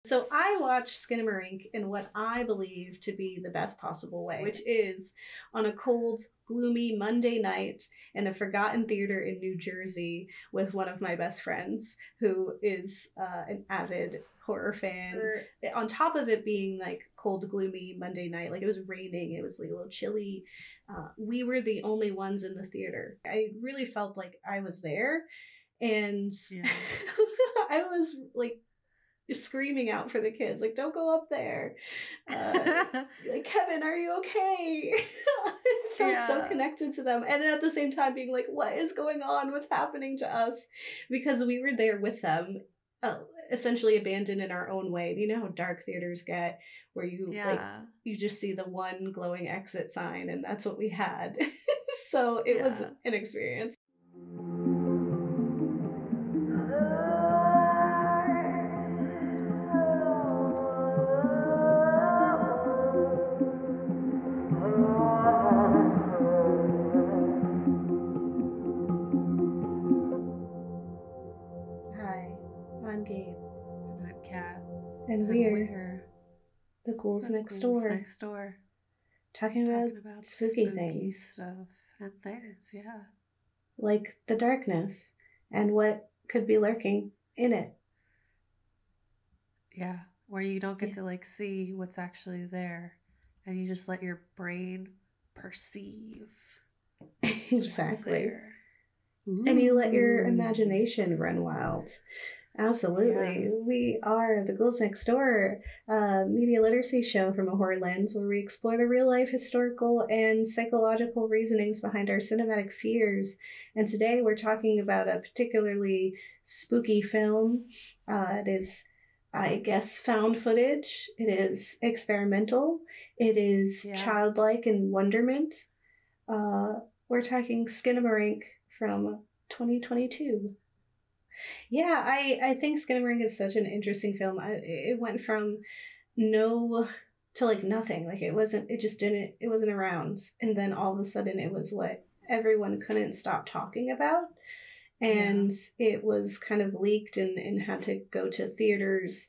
So I watched Skinamarink in what I believe to be the best possible way, which is on a cold, gloomy Monday night in a forgotten theater in New Jersey with one of my best friends who is an avid horror fan. On top of it being like cold, gloomy Monday night, like it was raining, it was like a little chilly. We were the only ones in the theater. I really felt like I was there, and Yeah. I was like screaming out for the kids, like, don't go up there. Like, Kevin, are you okay? I felt so connected to them. And at the same time being like, what is going on? What's happening to us? Because we were there with them, essentially abandoned in our own way. Do you know how dark theaters get, where you like you just see the one glowing exit sign, and that's what we had. So it was an experience. Hi, I'm Gabe. And I'm Kat. And we're the Ghouls Next Door. Next Door. Talking about spooky things. Stuff and things, yeah. Like the darkness and what could be lurking in it. Yeah, where you don't get to like see what's actually there, and you just let your brain perceive. Exactly. And you let your imagination run wild. Absolutely. Yeah. We are the Ghouls Next Door, a media literacy show from a horror lens where we explore the real life historical and psychological reasonings behind our cinematic fears. And today we're talking about a particularly spooky film. It is, I guess, found footage. It is experimental. It is childlike in wonderment. We're talking Skinamarink from 2022. Yeah, I think Skinamarink is such an interesting film. It went from no to like nothing. Like it wasn't around. And then all of a sudden it was what everyone couldn't stop talking about. And it was kind of leaked and had to go to theaters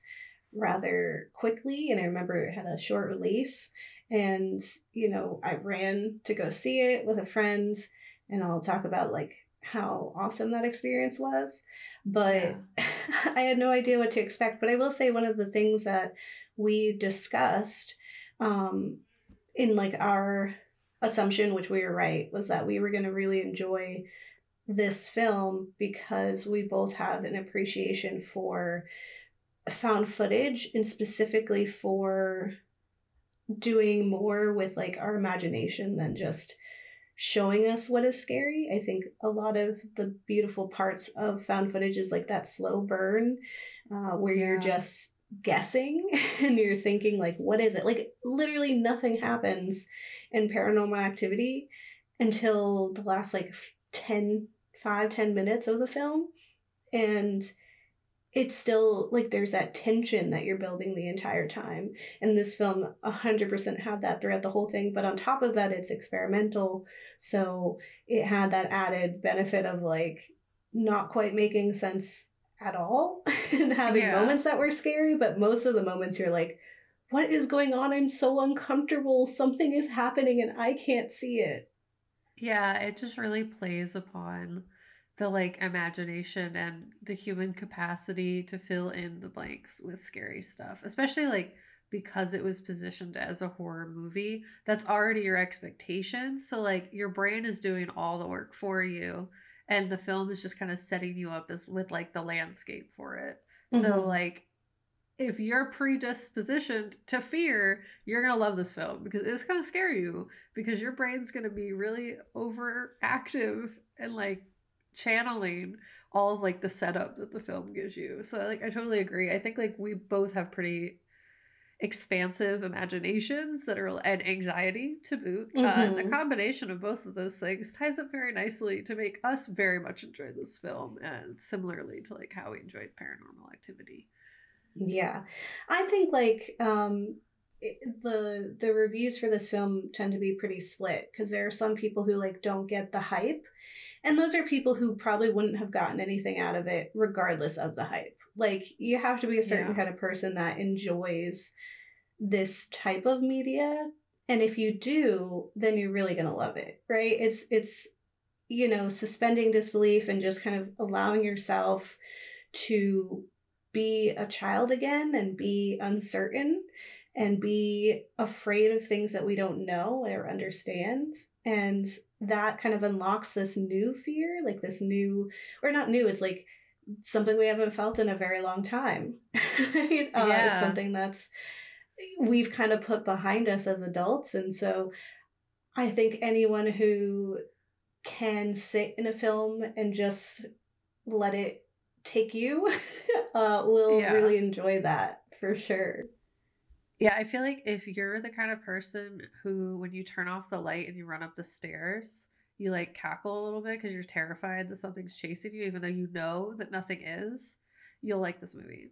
rather quickly. And I remember it had a short release. And, I ran to go see it with a friend, and I'll talk about like how awesome that experience was. But I had no idea what to expect. But I will say one of the things that we discussed in like our assumption, which we were right, was that we were going to really enjoy this film because we both have an appreciation for found footage, and specifically for doing more with like our imagination than just showing us what is scary. I think a lot of the beautiful parts of found footage is like that slow burn where you're just guessing and you're thinking like, what is it? Like literally nothing happens in Paranormal Activity until the last like 10 minutes of the film, and it's still like there's that tension that you're building the entire time. And this film 100% had that throughout the whole thing. But on top of that, it's experimental. So it had that added benefit of like not quite making sense at all and having moments that were scary. But most of the moments you're like, what is going on? I'm so uncomfortable. Something is happening and I can't see it. Yeah, it just really plays upon the like imagination and the human capacity to fill in the blanks with scary stuff, especially like because it was positioned as a horror movie. That's already your expectation, so like your brain is doing all the work for you, and the film is just kind of setting you up as with like the landscape for it. So like if you're predispositioned to fear, you're going to love this film because it's going to scare you, because your brain's going to be really overactive and like channeling all of like the setup that the film gives you. So like I totally agree. I think like we both have pretty expansive imaginations that are and anxiety to boot. And the combination of both of those things ties up very nicely to make us very much enjoy this film, and similarly to like how we enjoyed Paranormal Activity. Yeah, I think like the reviews for this film tend to be pretty split, because there are some people who like don't get the hype, and those are people who probably wouldn't have gotten anything out of it regardless of the hype. Like, you have to be a certain Yeah. kind of person that enjoys this type of media. And if you do, then you're really going to love it, right? It's, you know, suspending disbelief and just kind of allowing yourself to be a child again and be uncertain and be afraid of things that we don't know or understand. And that kind of unlocks this new fear, like this new, or not new, it's like something we haven't felt in a very long time. Right? It's Yeah. something that's we've kind of put behind us as adults. And so I think anyone who can sit in a film and just let it take you will Yeah. really enjoy that for sure. Yeah, I feel like if you're the kind of person who, when you turn off the light and you run up the stairs, you like cackle a little bit because you're terrified that something's chasing you, even though you know that nothing is, you'll like this movie.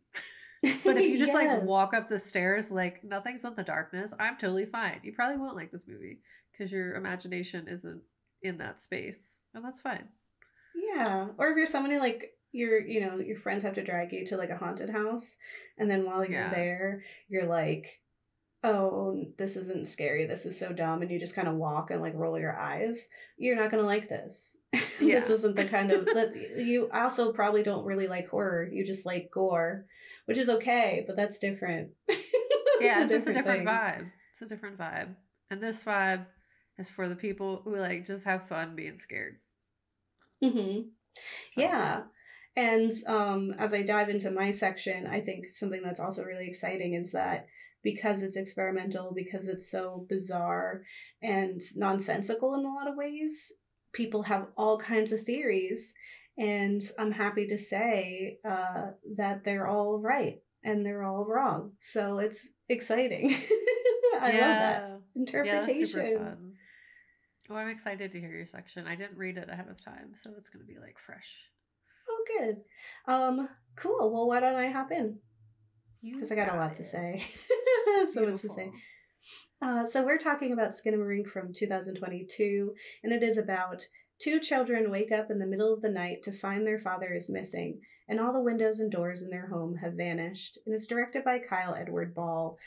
But if you just like Yes. walk up the stairs like nothing's in the darkness, I'm totally fine. You probably won't like this movie because your imagination isn't in that space, and that's fine. Yeah. Or if you're somebody like you know, your friends have to drag you to like a haunted house, and then while you're Yeah. there, you're like, oh, this isn't scary. This is so dumb. And you just kind of walk and like roll your eyes. You're not going to like this. This Yeah. isn't the kind of that you also probably don't really like horror. You just like gore, which is okay, but that's different. It's Yeah, a it's just a different different thing. vibe. It's a different vibe. And this vibe is for the people who like just have fun being scared. Hmm. So, Yeah. And as I dive into my section, I think something that's also really exciting is that because it's experimental, because it's so bizarre and nonsensical in a lot of ways, people have all kinds of theories. And I'm happy to say that they're all right and they're all wrong. So it's exciting. I love that yeah. Yeah, that's super interpretation. fun. Well, I'm excited to hear your section. I didn't read it ahead of time, so it's going to be like fresh. Oh, good. Cool. Well, why don't I hop in? Because You I got a got lot to it. say. I have so much to say. Beautiful. So we're talking about Skinamarink from 2022, and it is about two children wake up in the middle of the night to find their father is missing, and all the windows and doors in their home have vanished. And it's directed by Kyle Edward Ball.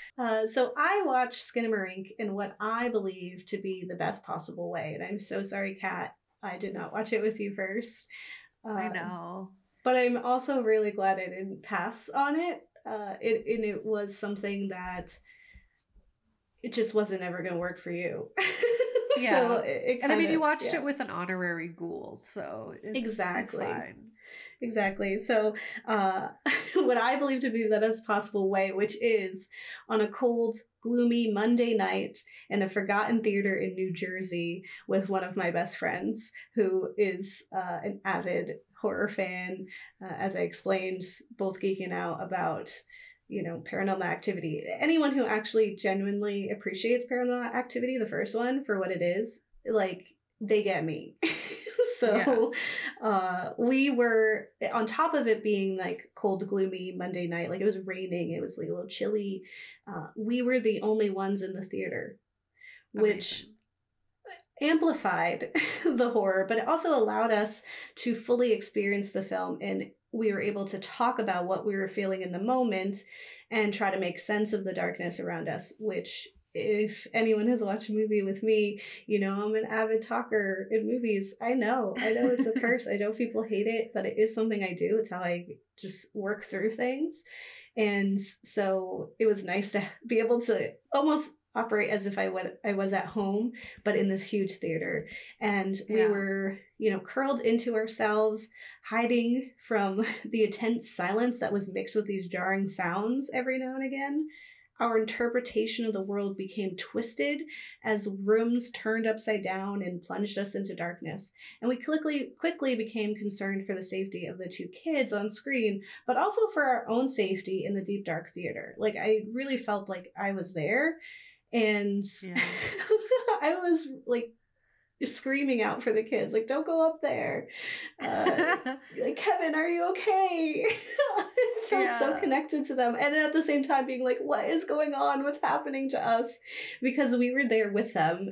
So I watched Skinamarink in what I believe to be the best possible way, and I'm so sorry, Kat, I did not watch it with you first. I Uh, know. but I'm also really glad I didn't pass on it. It was something that it just wasn't ever going to work for you. So Yeah. it And I kind mean, you of, watched yeah, it with an honorary ghoul, so it's exactly. fine. Exactly. So, what I believe to be the best possible way, which is on a cold, gloomy Monday night in a forgotten theater in New Jersey with one of my best friends who is an avid horror fan, as I explained, both geeking out about, you know, paranormal activity. Anyone who actually genuinely appreciates paranormal activity, the first one, for what it is, like, they get me. Yeah. So we were on top of it being like cold, gloomy Monday night, like it was raining, it was like a little chilly. We were the only ones in the theater, which Amazing. amplified the horror, but it also allowed us to fully experience the film, and we were able to talk about what we were feeling in the moment and try to make sense of the darkness around us, which if anyone has watched a movie with me, you know, I'm an avid talker in movies. I know it's a curse. I know people hate it, but it is something I do. It's how I just work through things. And so it was nice to be able to almost operate as if I was at home, but in this huge theater. And we Yeah. were, you know, curled into ourselves, hiding from the intense silence that was mixed with these jarring sounds every now and again. Our interpretation of the world became twisted as rooms turned upside down and plunged us into darkness. And we quickly became concerned for the safety of the two kids on screen, but also for our own safety in the deep dark theater. Like, I really felt like I was there, and Yeah. I was like screaming out for the kids, like, don't go up there. Like, Kevin, are you okay? I felt so Yeah. connected to them, and at the same time being like, what is going on, what's happening to us, because we were there with them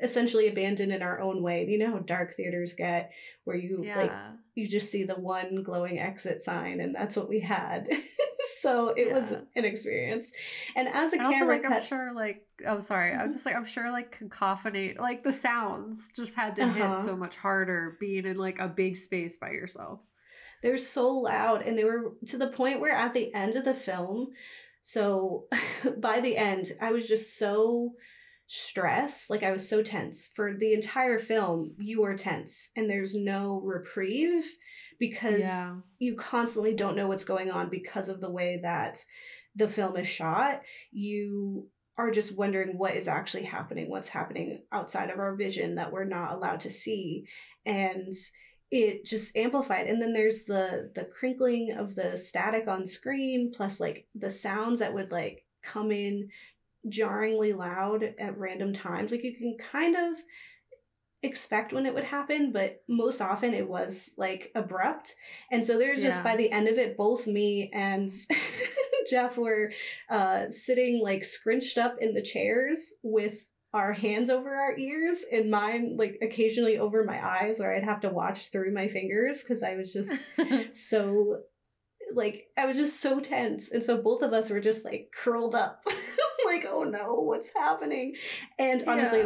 essentially abandoned in our own way. You know how dark theaters get, where you like Yeah. you just see the one glowing exit sign, and that's what we had. So it was Yeah. an experience. And as the And also, camera like, I'm cuts, sure, like, I'm sorry, I'm Mhm. just like, I'm sure, like, cacophony, like, the sounds just had to hit Uh-huh. so much harder being in, like, a big space by yourself. They're so loud, and they were to the point where at the end of the film, so by the end, I was just so stressed. Like, I was so tense. For the entire film, you are tense, and there's no reprieve because Yeah. you constantly don't know what's going on because of the way that the film is shot. You are just wondering what is actually happening, what's happening outside of our vision that we're not allowed to see. And it just amplified. And then there's the crinkling of the static on screen, plus like the sounds that would like come in jarringly loud at random times. Like, you can kind of expect when it would happen, but most often it was like abrupt. And so there's just, Yeah. by the end of it, both me and Jeff were sitting like scrunched up in the chairs with our hands over our ears, and mine like occasionally over my eyes, where I'd have to watch through my fingers because I was just so like, I was just so tense. And so both of us were just like curled up. Like, oh no, what's happening? And honestly,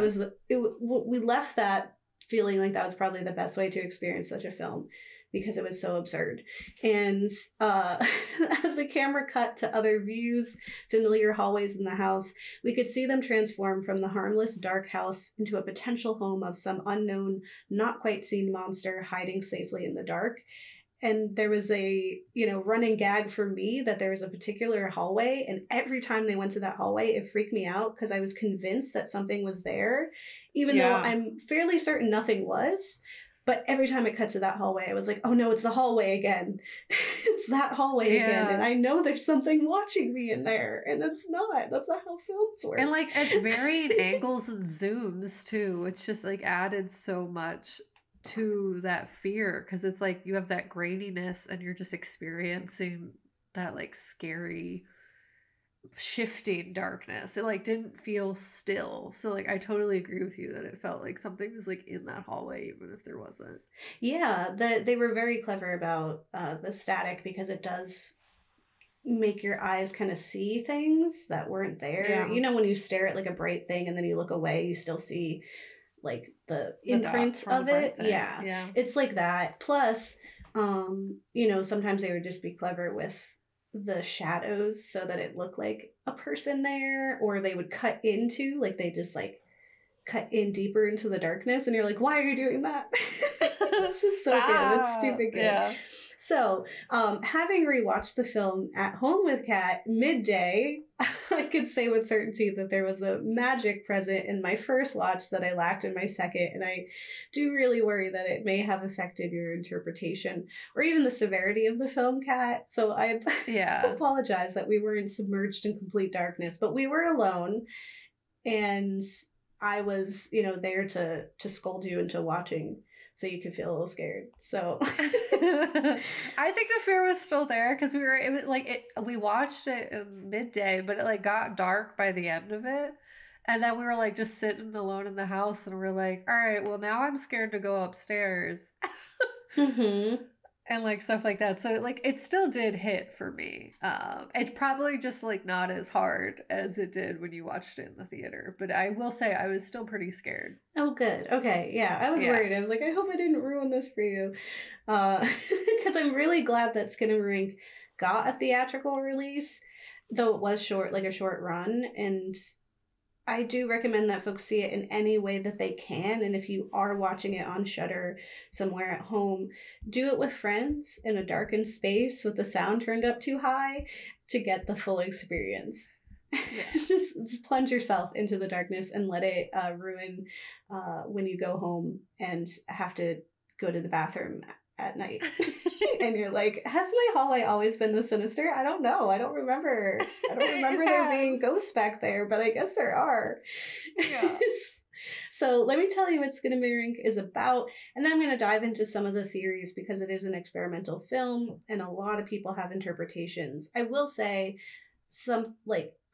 Yeah. we left that feeling like that was probably the best way to experience such a film, because it was so absurd. And as the camera cut to other views, familiar hallways in the house, we could see them transform from the harmless dark house into a potential home of some unknown, not quite seen monster hiding safely in the dark. And there was a, running gag for me that there was a particular hallway, and every time they went to that hallway, it freaked me out because I was convinced that something was there, even though Yeah. I'm fairly certain nothing was. But every time it cut to that hallway, I was like, oh no, it's the hallway again. It's that hallway again. And Yeah. I know there's something watching me in there. And it's not. That's not how films work. And like at varying angles and zooms too, which just like added so much to that fear, because it's like you have that graininess and you're just experiencing that like scary shifting darkness. It like didn't feel still. So like I totally agree with you that it felt like something was like in that hallway even if there wasn't. Yeah, they were very clever about the static, because it does make your eyes kind of see things that weren't there. Yeah. You know, when you stare at like a bright thing and then you look away, you still see like the imprint dots from of the bright it. thing. Yeah. Yeah. It's like that. Plus, sometimes they would just be clever with the shadows so that it looked like a person there, or they would cut into, like, they just like cut in deeper into the darkness, and you're like, why are you doing that? It's just so good. It's stupid good. Yeah. So, having rewatched the film at home with Kat midday, I could say with certainty that there was a magic present in my first watch that I lacked in my second, and I do really worry that it may have affected your interpretation or even the severity of the film, Kat. So I apologize that we weren't submerged in complete darkness, but we were alone, and I was, there to scold you into watching, so you could feel a little scared. So I think the fear was still there because we watched it in midday, but it like got dark by the end of it. And then we were like just sitting alone in the house, and we're like, all right, well now I'm scared to go upstairs. Mm-hmm. And like stuff like that. So like it still did hit for me. It's probably just like not as hard as it did when you watched it in the theater. But I will say I was still pretty scared. Oh, good. Okay. Yeah, I was worried. I was like, I hope I didn't ruin this for you. Because I'm really glad that Skinamarink got a theatrical release, though it was short, like a short run. And I do recommend that folks see it in any way that they can. And if you are watching it on Shudder somewhere at home, do it with friends in a darkened space with the sound turned up too high to get the full experience. Yeah. just plunge yourself into the darkness and let it ruin when you go home and have to go to the bathroom at night. And you're like, has my hallway always been this sinister? I don't know. I don't remember there being ghosts back there, but I guess there are. Yeah. So let me tell you what Skinamarink is about, and then I'm going to dive into some of the theories, because it is an experimental film and a lot of people have interpretations. I will say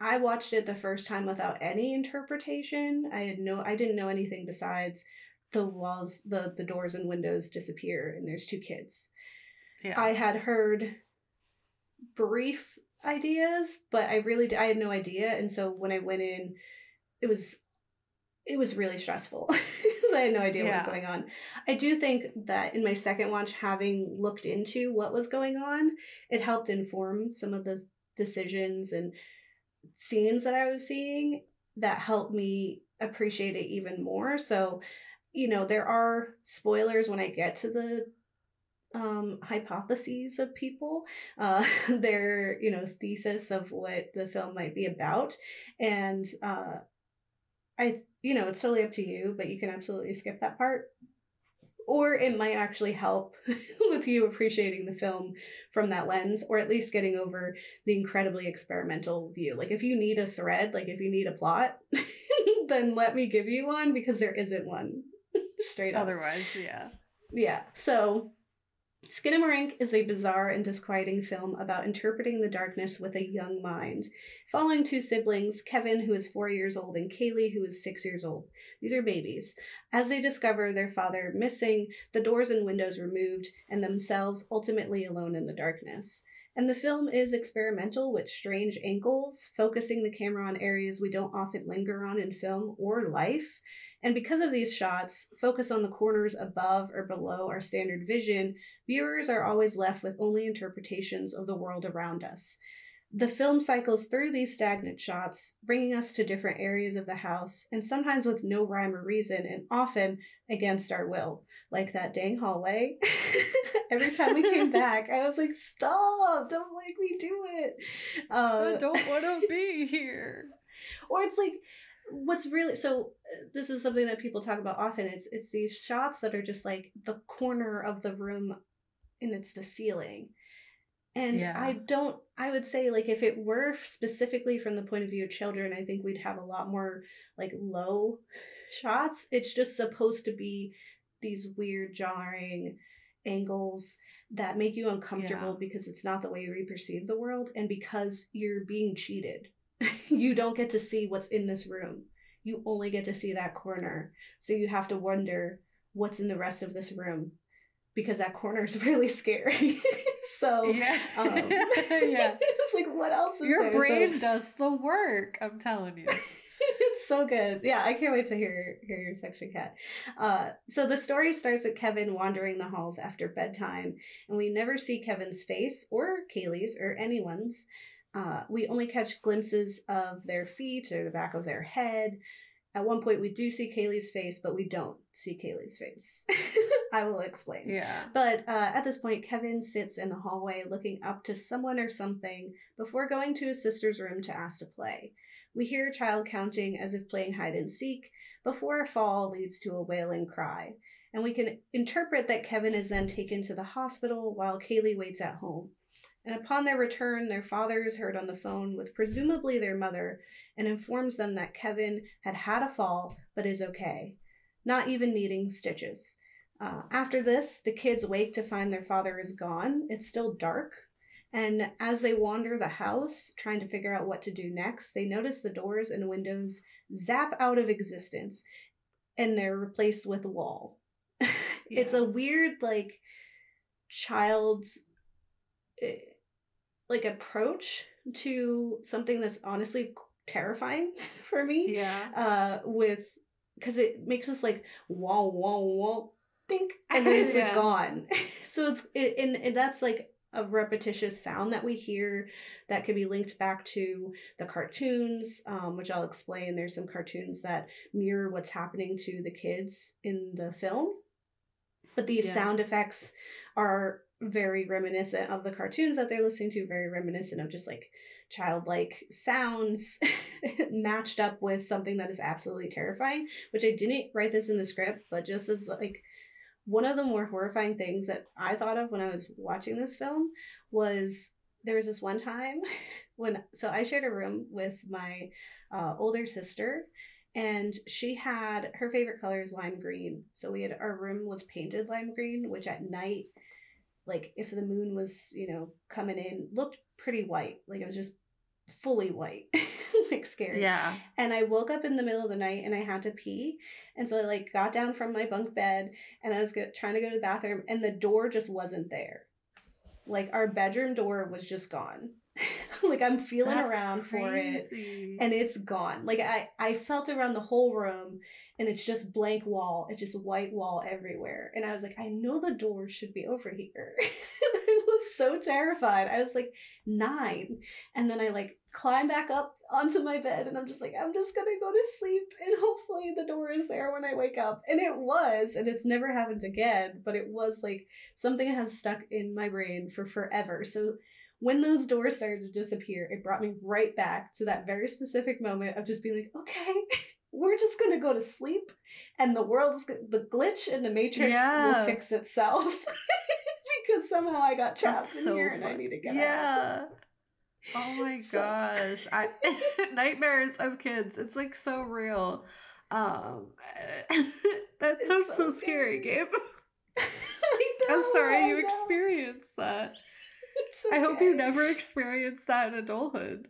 I watched it the first time without any interpretation. I didn't know anything besides the walls, the doors and windows disappear and there's two kids. Yeah. I had heard brief ideas, but I had no idea. And so when I went in, it was really stressful because I had no idea what was going on. I do think that in my second watch, having looked into what was going on, it helped inform some of the decisions and scenes that I was seeing that helped me appreciate it even more. So, there are spoilers when I get to the hypotheses of people, their thesis of what the film might be about, and it's totally up to you, but you can absolutely skip that part, or it might actually help with you appreciating the film from that lens, or at least getting over the incredibly experimental view. Like, if you need a thread, like if you need a plot, then let me give you one, because there isn't one. Straight up. Otherwise, yeah. So Skinamarink is a bizarre and disquieting film about interpreting the darkness with a young mind, following two siblings, Kevin, who is 4 years old, and Kaylee, who is 6 years old. These are babies. As they discover their father missing, the doors and windows removed, and themselves ultimately alone in the darkness. And the film is experimental with strange angles, focusing the camera on areas we don't often linger on in film or life. And because of these shots, focus on the corners above or below our standard vision, viewers are always left with only interpretations of the world around us. The film cycles through these stagnant shots, bringing us to different areas of the house, and sometimes with no rhyme or reason, and often against our will. Like that dang hallway. Every time we came back, I was like, stop, don't make me do it. I don't want to be here. Or it's like, what's really, so this is something that people talk about often. It's these shots that are just like the corner of the room, and it's the ceiling. And I would say, like, if it were specifically from the point of view of children, I think we'd have a lot more like low shots. It's just supposed to be these weird, jarring angles that make you uncomfortable because it's not the way we perceive the world, and because you're being cheated. You don't get to see what's in this room. You only get to see that corner. So you have to wonder what's in the rest of this room, because that corner is really scary. So it's like, what else is your there? brain does the work, I'm telling you. It's so good. Yeah, I can't wait to hear your section, Kat. So the story starts with Kevin wandering the halls after bedtime, and we never see Kevin's face or Kaylee's or anyone's. We only catch glimpses of their feet or the back of their head. At one point, we do see Kaylee's face, but we don't see Kaylee's face. I will explain. Yeah. But at this point, Kevin sits in the hallway looking up to someone or something before going to his sister's room to ask to play. We hear a child counting as if playing hide and seek before a fall leads to a wailing cry. And we can interpret that Kevin is then taken to the hospital while Kaylee waits at home. And upon their return, their father is heard on the phone with presumably their mother and informs them that Kevin had had a fall but is okay, not even needing stitches. After this, the kids wake to find their father is gone. It's still dark. And as they wander the house, trying to figure out what to do next, they notice the doors and windows zap out of existence and they're replaced with a wall. It's a weird, like, child's like approach to something that's honestly terrifying for me. Because it makes us like wah wah wah think, and then it's like gone. So and that's like a repetitious sound that we hear that can be linked back to the cartoons, which I'll explain. There's some cartoons that mirror what's happening to the kids in the film, but these sound effects are very reminiscent of the cartoons that they're listening to, very reminiscent of just like childlike sounds matched up with something that is absolutely terrifying, which I didn't write this in the script, but just as like one of the more horrifying things that I thought of when I was watching this film was there was this one time so I shared a room with my older sister, and she had, her favorite color is lime green. So our room was painted lime green, which at night, like if the moon was, coming in, looked pretty white. Like it was just fully white. like scary. Yeah. And I woke up in the middle of the night and I had to pee. And so I like got down from my bunk bed and I was trying to go to the bathroom and the door just wasn't there. Like our bedroom door was just gone. Like I'm feeling around for it and it's gone. Like I felt around the whole room and it's just blank wall. It's just white wall everywhere. And I was like, I know the door should be over here. I was so terrified. I was like 9. And then I like climb back up onto my bed and I'm just like, I'm just gonna go to sleep and hopefully the door is there when I wake up. And it was, and it's never happened again, but it was like something that has stuck in my brain for forever. So when those doors started to disappear, it brought me right back to that very specific moment of just being like, okay, we're just gonna go to sleep and the the glitch in the matrix will fix itself. Because somehow I got trapped in here and I need to get out. Oh my gosh. Nightmares of kids. It's like so real. That sounds so scary, Gabe. I'm sorry you experienced that. Okay. I hope you never experience that in adulthood.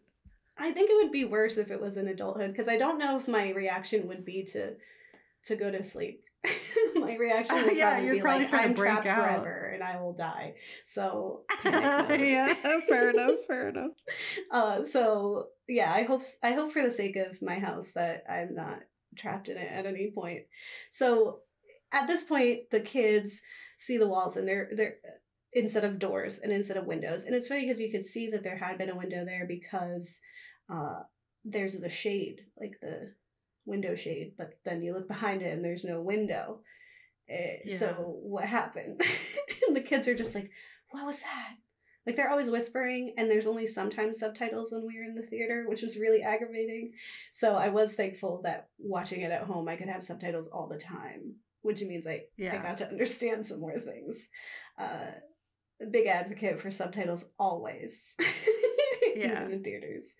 I think it would be worse if it was in adulthood because I don't know if my reaction would be to go to sleep. My reaction would probably be like, I'm trapped forever and I will die. So yeah, fair enough. So yeah, I hope for the sake of my house that I'm not trapped in it at any point. So at this point, the kids see the walls and they're instead of doors and instead of windows. And it's funny because you could see that there had been a window there because there's the shade, like the window shade, but then you look behind it and there's no window. So what happened? And the kids are just like, what was that? Like they're always whispering and there's only sometimes subtitles when we were in the theater, which was really aggravating. So I was thankful that watching it at home, I could have subtitles all the time, which means I got to understand some more things. Big advocate for subtitles always, even in theaters.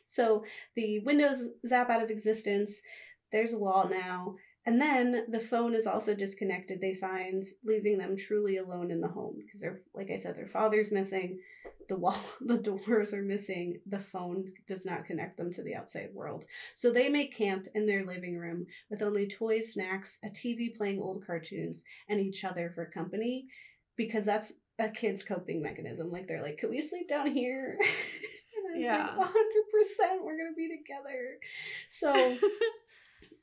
So the windows zap out of existence. There's a wall now. And then the phone is also disconnected, they find, leaving them truly alone in the home. Because they're, like I said, their father's missing, the doors are missing, the phone does not connect them to the outside world. So they make camp in their living room with only toys, snacks, a TV playing old cartoons, and each other for company. Because that's a kid's coping mechanism. Like they're like, could we sleep down here? And I was like, 100% we're gonna be together. So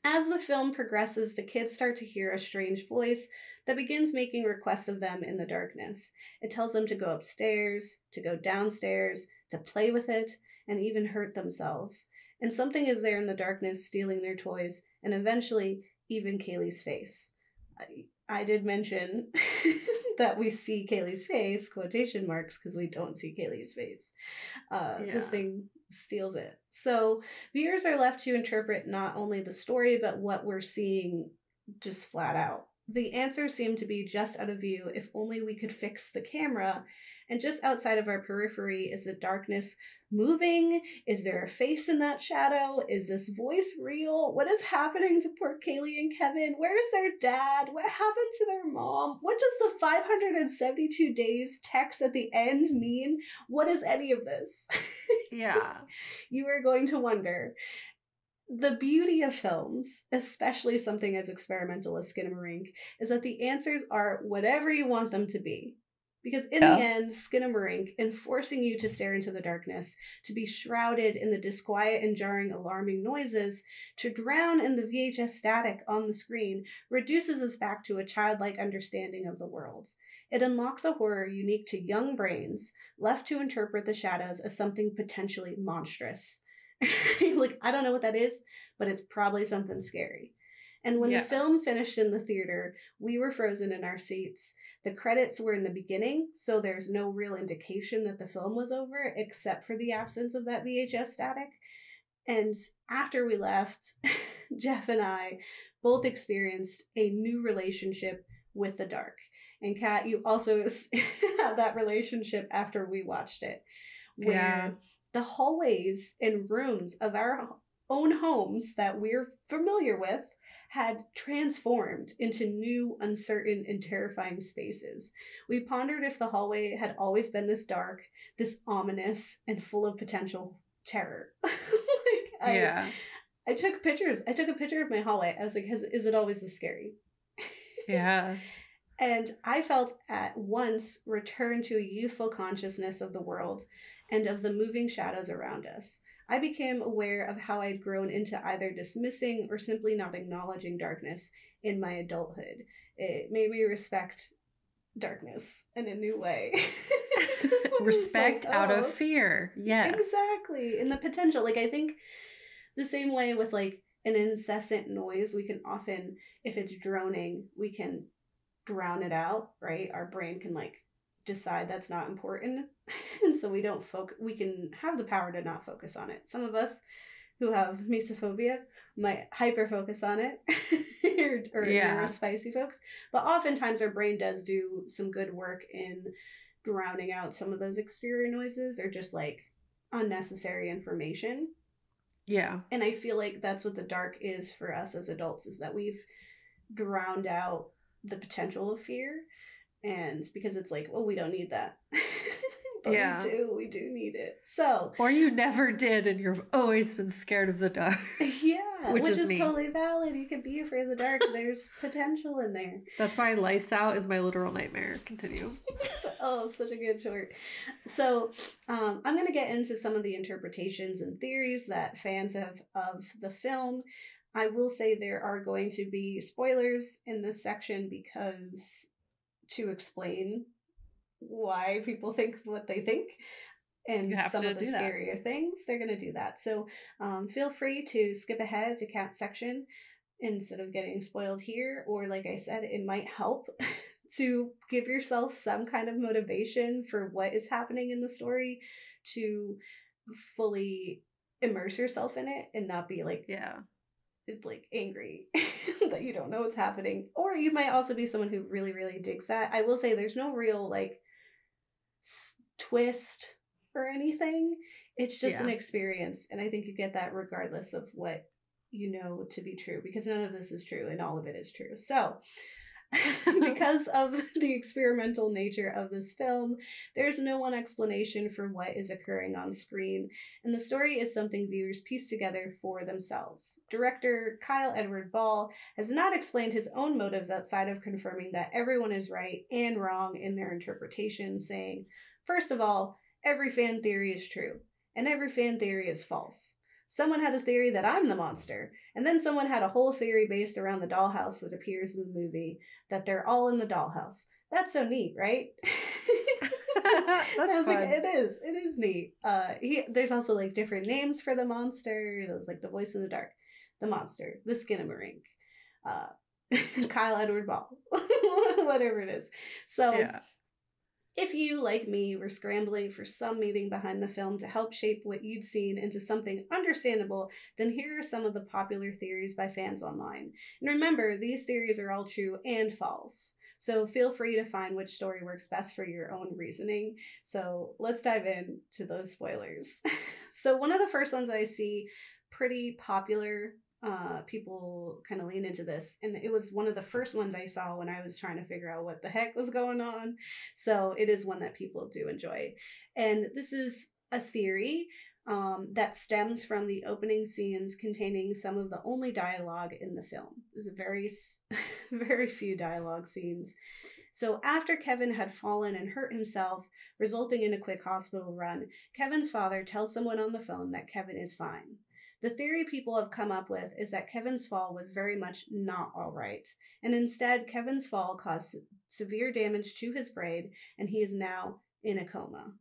as the film progresses, the kids start to hear a strange voice that begins making requests of them in the darkness. It tells them to go upstairs, to go downstairs, to play with it, and even hurt themselves. And something is there in the darkness stealing their toys, and eventually even Kaylee's face. I did mention that we see Kaylee's face, quotation marks, because we don't see Kaylee's face. This thing steals it. So viewers are left to interpret not only the story, but what we're seeing just flat out. The answers seem to be just out of view if only we could fix the camera. And just outside of our periphery is the darkness moving? Is there a face in that shadow? Is this voice real? What is happening to poor Kaylee and Kevin? Where is their dad? What happened to their mom? What does the 572 days text at the end mean? What is any of this? Yeah. You are going to wonder. The beauty of films, especially something as experimental as Skinamarink, is that the answers are whatever you want them to be. Because in the end, Skinamarink, in forcing you to stare into the darkness, to be shrouded in the disquiet and jarring alarming noises, to drown in the VHS static on the screen, reduces us back to a childlike understanding of the world. It unlocks a horror unique to young brains, left to interpret the shadows as something potentially monstrous. Like, I don't know what that is, but it's probably something scary. And when the film finished in the theater, we were frozen in our seats. The credits were in the beginning, so there's no real indication that the film was over, except for the absence of that VHS static. And after we left, Jeff and I both experienced a new relationship with the dark. And Kat, you also had that relationship after we watched it, where the hallways and rooms of our own homes that we're familiar with had transformed into new, uncertain, and terrifying spaces. We pondered if the hallway had always been this dark, this ominous, and full of potential terror. Like, Yeah. I took pictures. I took a picture of my hallway. I was like, is it always this scary? Yeah. And I felt at once returned to a youthful consciousness of the world and of the moving shadows around us. I became aware of how I'd grown into either dismissing or simply not acknowledging darkness in my adulthood. It made me respect darkness in a new way. Respect like, out of fear. Yes. Exactly. And the potential. Like, I think the same way with like an incessant noise, we can often, if it's droning, we can drown it out, right? Our brain can like decide that's not important. And so we don't we can have the power to not focus on it. Some of us who have mesophobia might hyper focus on it, or you're spicy folks. But oftentimes our brain does do some good work in drowning out some of those exterior noises or just like unnecessary information. Yeah. And I feel like that's what the dark is for us as adults, is that we've drowned out the potential of fear. And because it's like, well, we don't need that. But we do need it. So, or you never did and you've always been scared of the dark. Yeah, which is totally valid. You can be afraid of the dark. There's potential in there. That's why Lights Out is my literal nightmare. Continue. Such a good short. So I'm going to get into some of the interpretations and theories that fans have of the film. I will say there are going to be spoilers in this section because to explain why people think what they think and some of the scarier things, they're going to do that. So feel free to skip ahead to Cat's section instead of getting spoiled here. Or like I said, it might help to give yourself some kind of motivation for what is happening in the story to fully immerse yourself in it and not be like, like angry that you don't know what's happening. Or you might also be someone who really, really digs that. I will say there's no real like twist or anything. It's just an experience, and I think you get that regardless of what you know to be true, because none of this is true and all of it is true. So because of the experimental nature of this film, there's no one explanation for what is occurring on screen, and the story is something viewers piece together for themselves. Director Kyle Edward Ball has not explained his own motives outside of confirming that everyone is right and wrong in their interpretation, saying, first of all, every fan theory is true, and every fan theory is false. Someone had a theory that I'm the monster, and then someone had a whole theory based around the dollhouse that appears in the movie, that they're all in the dollhouse. That's so neat, right? That's fun. Like, it is neat. There's also like different names for the monster. There's like the voice in the dark, the monster, the Skinamarink, Kyle Edward Ball, whatever it is. So if you, like me, were scrambling for some meaning behind the film to help shape what you'd seen into something understandable, then here are some of the popular theories by fans online. And remember, these theories are all true and false. So feel free to find which story works best for your own reasoning. So let's dive into those spoilers. So one of the first ones I see pretty popular, people kind of lean into this, and it was one of the first ones I saw when I was trying to figure out what the heck was going on. So it is one that people do enjoy, and this is a theory that stems from the opening scenes containing some of the only dialogue in the film. There's a very few dialogue scenes. So after Kevin had fallen and hurt himself, resulting in a quick hospital run, Kevin's father tells someone on the phone that Kevin is fine. The theory people have come up with is that Kevin's fall was very much not all right, and instead Kevin's fall caused severe damage to his brain, and he is now in a coma.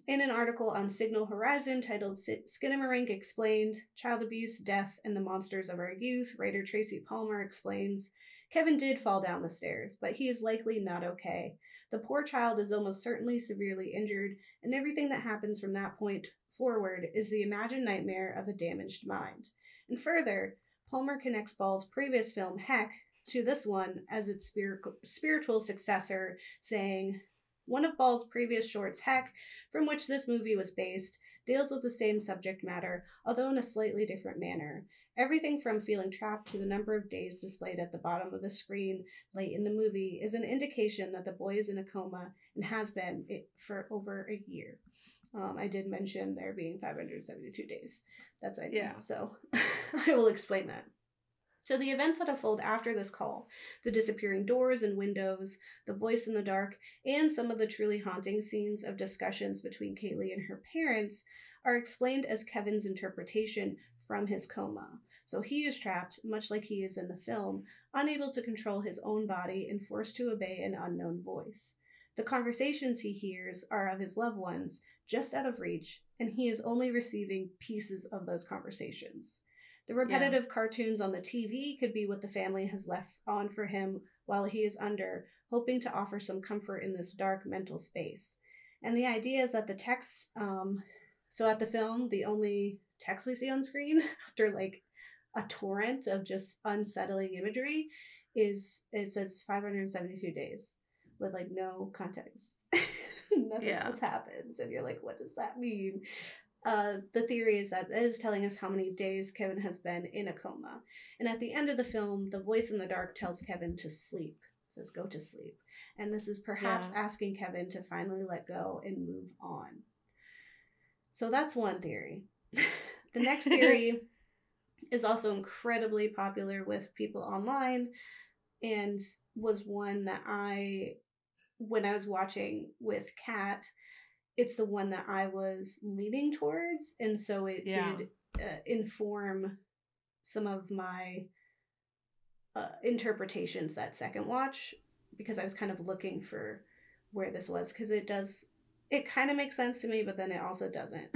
In an article on Signal Horizon titled Skinamarink Explained, Child Abuse, Death, and the Monsters of Our Youth, writer Tracy Palmer explains, Kevin did fall down the stairs, but he is likely not okay. The poor child is almost certainly severely injured, and everything that happens from that point forward is the imagined nightmare of a damaged mind. And further, Palmer connects Ball's previous film, Heck, to this one as its spiritual successor, saying, one of Ball's previous shorts, Heck, from which this movie was based, deals with the same subject matter, although in a slightly different manner. Everything from feeling trapped to the number of days displayed at the bottom of the screen late in the movie is an indication that the boy is in a coma and has been for over a year. I did mention there being 572 days. That's what I Yeah. So I will explain that. So the events that unfold after this call, the disappearing doors and windows, the voice in the dark, and some of the truly haunting scenes of discussions between Kaylee and her parents are explained as Kevin's interpretation from his coma. So he is trapped, much like he is in the film, unable to control his own body and forced to obey an unknown voice. The conversations he hears are of his loved ones, just out of reach, and he is only receiving pieces of those conversations. The repetitive cartoons on the TV could be what the family has left on for him while he is under, hoping to offer some comfort in this dark mental space. And the idea is that the text, so at the film, the only text we see on screen after like a torrent of just unsettling imagery is it says 572 days with like no context. Nothing else happens. And you're like, what does that mean? The theory is that it is telling us how many days Kevin has been in a coma. And at the end of the film, the voice in the dark tells Kevin to sleep. It says, go to sleep. And this is perhaps asking Kevin to finally let go and move on. So that's one theory. The next theory is also incredibly popular with people online and was one that when I was watching with Kat, it's the one that I was leaning towards. And so it did inform some of my interpretations that second watch, because I was kind of looking for where this was, because it kind of makes sense to me, but then it also doesn't.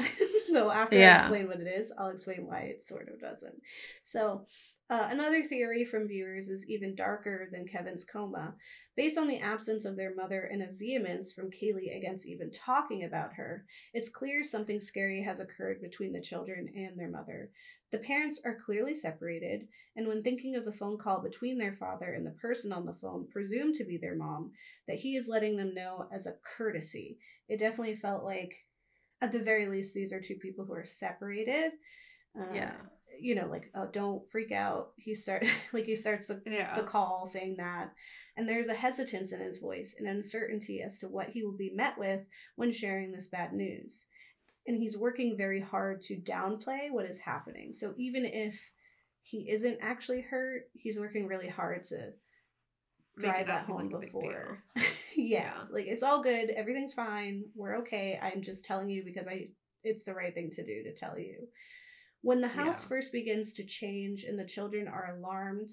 So after I explain what it is, I'll explain why it sort of doesn't. So another theory from viewers is even darker than Kevin's coma. Based on the absence of their mother and a vehemence from Kaylee against even talking about her, it's clear something scary has occurred between the children and their mother. The parents are clearly separated, and when thinking of the phone call between their father and the person on the phone, presumed to be their mom, that he is letting them know as a courtesy. It definitely felt like, at the very least, these are two people who are separated. You know, like, oh, don't freak out. He starts the call saying that. And there's a hesitance in his voice, an uncertainty as to what he will be met with when sharing this bad news. And he's working very hard to downplay what is happening. So even if he isn't actually hurt, he's working really hard to drive that home before. Like, it's all good. Everything's fine. We're okay. I'm just telling you because it's the right thing to do to tell you. When the house first begins to change and the children are alarmed,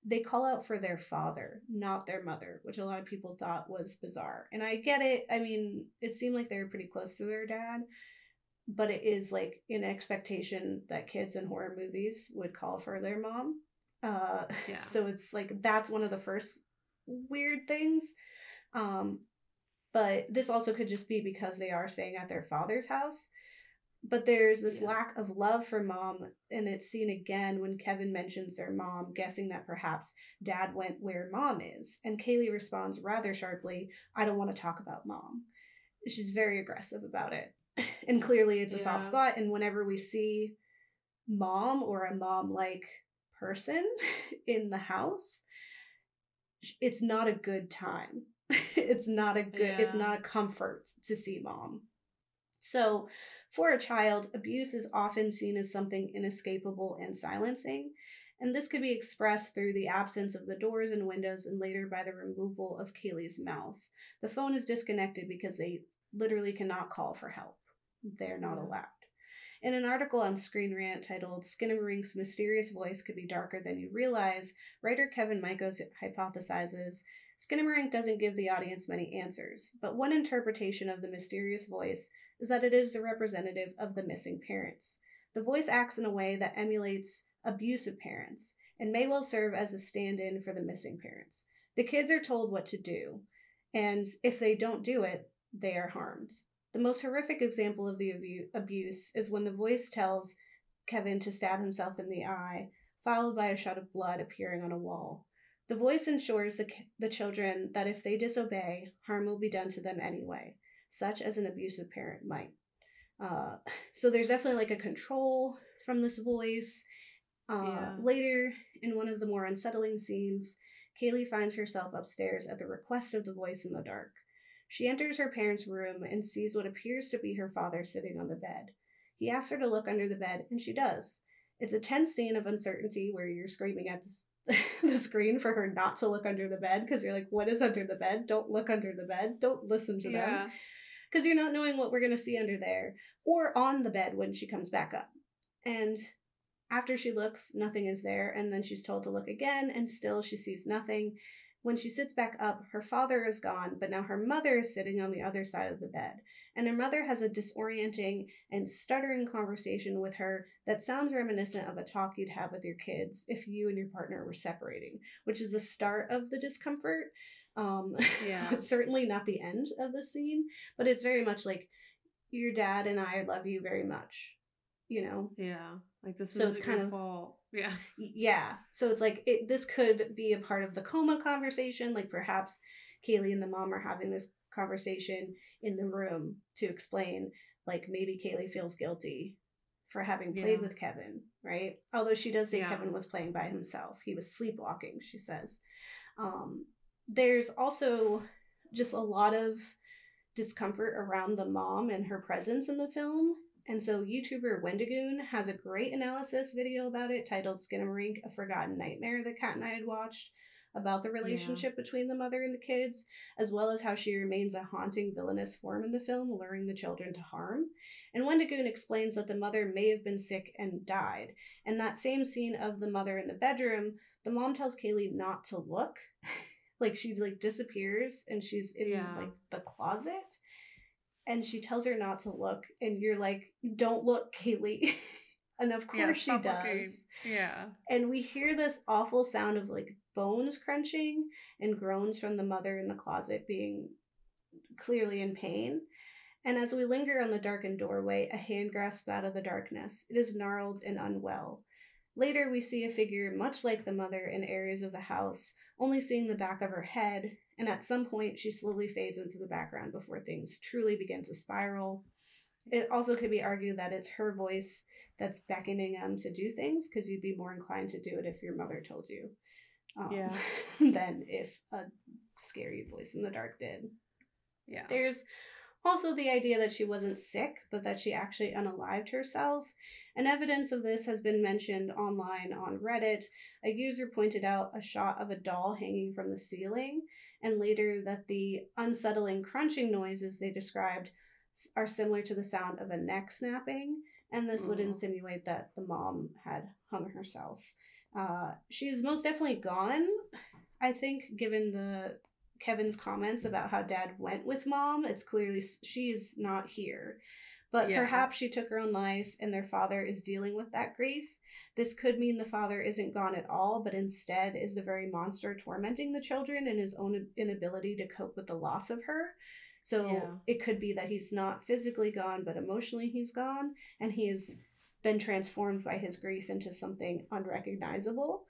they call out for their father, not their mother, which a lot of people thought was bizarre. And I get it. I mean, it seemed like they were pretty close to their dad, but it is like an expectation that kids in horror movies would call for their mom. So it's like, that's one of the first weird things. But this also could just be because they are staying at their father's house. But there's this lack of love for mom, and it's seen again when Kevin mentions their mom, guessing that perhaps dad went where mom is. And Kaylee responds rather sharply, I don't want to talk about mom. She's very aggressive about it. And clearly it's a soft spot. And whenever we see mom or a mom-like person in the house, it's not a good time. It's not a comfort to see mom. So for a child, abuse is often seen as something inescapable and silencing, and this could be expressed through the absence of the doors and windows and later by the removal of Kaylee's mouth. The phone is disconnected because they literally cannot call for help. They're not allowed. In an article on Screen Rant titled Skinamarink's Mysterious Voice Could Be Darker Than You Realize, writer Kevin Michaels hypothesizes Skinamarink doesn't give the audience many answers, but one interpretation of the mysterious voice is that it is the representative of the missing parents. The voice acts in a way that emulates abusive parents and may well serve as a stand-in for the missing parents. The kids are told what to do, and if they don't do it, they are harmed. The most horrific example of the abuse is when the voice tells Kevin to stab himself in the eye, followed by a shot of blood appearing on a wall. The voice ensures the children that if they disobey, harm will be done to them anyway, such as an abusive parent might. So there's definitely like a control from this voice. Later, in one of the more unsettling scenes, Kaylee finds herself upstairs at the request of the voice in the dark. She enters her parents' room and sees what appears to be her father sitting on the bed. He asks her to look under the bed, and she does. It's a tense scene of uncertainty where you're screaming at the screen for her not to look under the bed because you're like, what is under the bed? Don't look under the bed. Don't listen to them. Because you're not knowing what we're going to see under there or on the bed when she comes back up. And after she looks, nothing is there, and then she's told to look again, and still she sees nothing. When she sits back up, her father is gone, but now her mother is sitting on the other side of the bed, and her mother has a disorienting and stuttering conversation with her that sounds reminiscent of a talk you'd have with your kids if you and your partner were separating, which is the start of the discomfort. It's certainly not the end of the scene, but it's very much like, your dad and I love you very much. Like, this so is it's kind of fault. So it's like, this could be a part of the coma conversation. Like, perhaps Kaylee and the mom are having this conversation in the room to explain, like, maybe Kaylee feels guilty for having played with Kevin, right? Although she does say Kevin was playing by himself. He was sleepwalking, she says. There's also just a lot of discomfort around the mom and her presence in the film. And so YouTuber Wendigoon has a great analysis video about it titled Skinamarink, A Forgotten Nightmare, that Kat and I had watched, about the relationship between the mother and the kids, as well as how she remains a haunting villainous form in the film, luring the children to harm. And Wendigoon explains that the mother may have been sick and died. And that same scene of the mother in the bedroom, the mom tells Kaylee not to look. Like, she disappears and she's in the closet. And she tells her not to look, and you're like, don't look, Kaylee. And of course she does. Looking. Yeah. And we hear this awful sound of bones crunching and groans from the mother in the closet being clearly in pain. And as we linger on the darkened doorway, a hand grasps out of the darkness. It is gnarled and unwell. Later, we see a figure much like the mother in areas of the house, only seeing the back of her head, and at some point she slowly fades into the background before things truly begin to spiral. It also could be argued that it's her voice that's beckoning them to do things, because you'd be more inclined to do it if your mother told you than if a scary voice in the dark did. Yeah. There's also the idea that she wasn't sick, but that she actually unalived herself. And evidence of this has been mentioned online on Reddit. A user pointed out a shot of a doll hanging from the ceiling, and later that the unsettling crunching noises they described are similar to the sound of a neck snapping, and this would insinuate that the mom had hung herself. She's most definitely gone, I think, given Kevin's comments about how dad went with mom. It's clearly she's not here. But perhaps she took her own life and their father is dealing with that grief. This could mean the father isn't gone at all, but instead is the very monster tormenting the children and his own inability to cope with the loss of her. So it could be that he's not physically gone, but emotionally he's gone, and he has been transformed by his grief into something unrecognizable.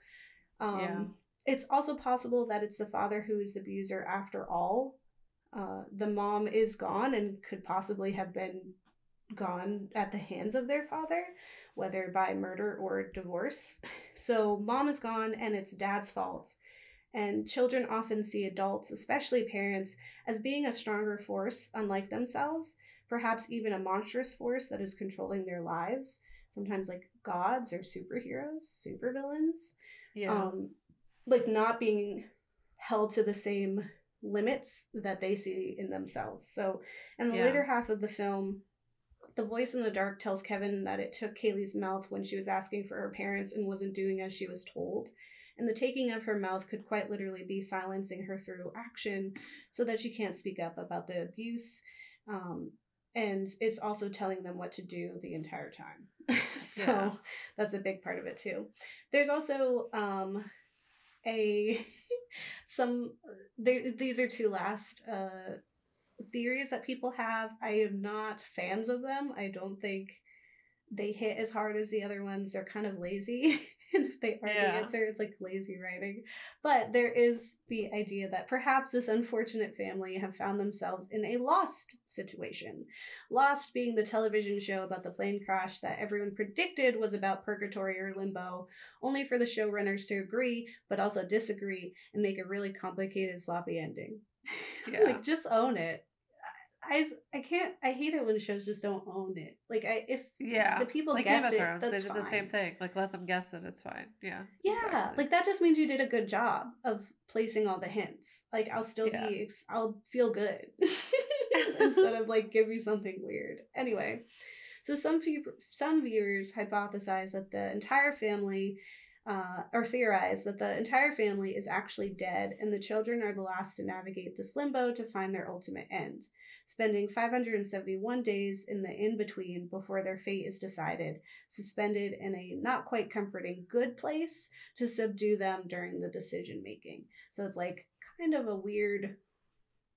It's also possible that it's the father who is the abuser after all. The mom is gone and could possibly have been gone at the hands of their father, whether by murder or divorce. So mom is gone and it's dad's fault. And children often see adults, especially parents, as being a stronger force unlike themselves, perhaps even a monstrous force that is controlling their lives, sometimes like gods or superheroes, supervillains. Not being held to the same limits that they see in themselves. So in the later half of the film, the voice in the dark tells Kevin that it took Kaylee's mouth when she was asking for her parents and wasn't doing as she was told. And the taking of her mouth could quite literally be silencing her through action so that she can't speak up about the abuse. And it's also telling them what to do the entire time. That's a big part of it too. There's also these are two last theories that people have. I am not fans of them. I don't think they hit as hard as the other ones. They're kind of lazy. And if they are the answer, it's like lazy writing. But there is the idea that perhaps this unfortunate family have found themselves in a Lost situation. Lost being the television show about the plane crash that everyone predicted was about purgatory or limbo, only for the showrunners to agree, but also disagree, and make a really complicated, sloppy ending. Yeah. Like, just own it. I can't. I hate it when shows just don't own it. Like, if Yeah. the people Like Game guessed of it, Thrones, they that's did the same fine. thing. Like, let them guess it, it's fine. Yeah. Yeah, Exactly. like that just means you did a good job of placing all the hints. Like, I'll still Yeah. I'll feel good instead of like give me something weird. Anyway, so some viewers hypothesize that the entire family, or theorize that the entire family is actually dead, and the children are the last to navigate this limbo to find their ultimate end, spending 571 days in the in between before their fate is decided, suspended in a not quite comforting good place to subdue them during the decision making. So it's like kind of a weird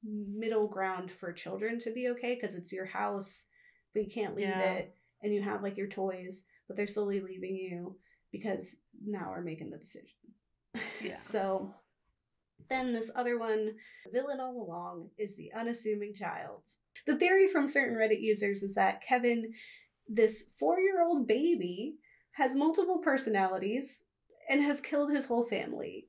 middle ground for children to be okay, because it's your house, but you can't leave it, and you have like your toys, but they're slowly leaving you because now we're making the decision. Yeah. So then this other one, the villain all along is the unassuming child. The theory from certain Reddit users is that Kevin, this 4-year-old baby, has multiple personalities and has killed his whole family.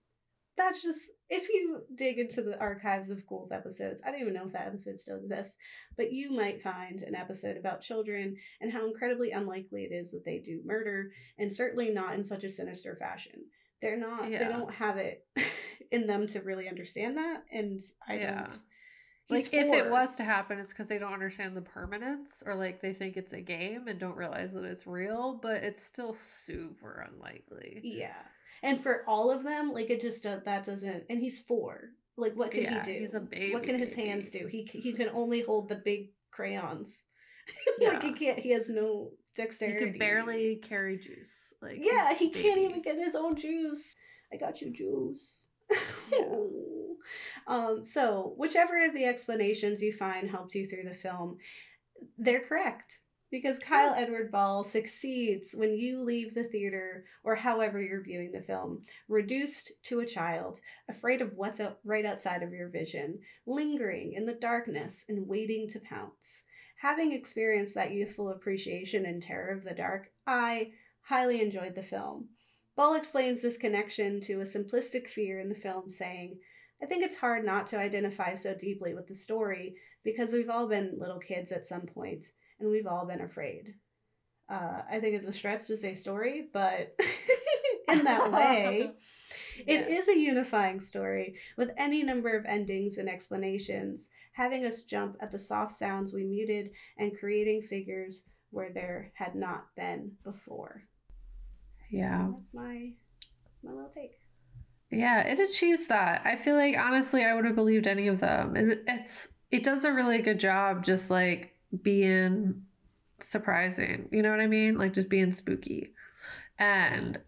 That's just, if you dig into the archives of Ghouls episodes, I don't even know if that episode still exists, but you might find an episode about children and how incredibly unlikely it is that they do murder, and certainly not in such a sinister fashion. They don't have it in them to really understand that, and I don't. Like, if it was to happen, it's because they don't understand the permanence, or like they think it's a game and don't realize that it's real, but it's still super unlikely. Yeah. And for all of them, like, it just that doesn't. And he's 4. Like, what can he do? He's a baby. What can his hands do? He can only hold the big crayons. Like, he can't. He has no dexterity. He can barely carry juice. Like, yeah, he can't even get his own juice. I got you juice. So whichever of the explanations you find helped you through the film, they're correct. Because Kyle Edward Ball succeeds when you leave the theater, or however you're viewing the film, reduced to a child, afraid of what's right outside of your vision, lingering in the darkness and waiting to pounce. Having experienced that youthful appreciation and terror of the dark, I highly enjoyed the film. Ball explains this connection to a simplistic fear in the film, saying, I think it's hard not to identify so deeply with the story because we've all been little kids at some point. And we've all been afraid. I think it's a stretch to say story, but in that way, it is a unifying story with any number of endings and explanations, having us jump at the soft sounds we muted and creating figures where there had not been before. Yeah. So that's my little take. Yeah, it achieves that. I feel like, honestly, I would have believed any of them. It does a really good job just like being surprising, you know what I mean? Like, just being spooky and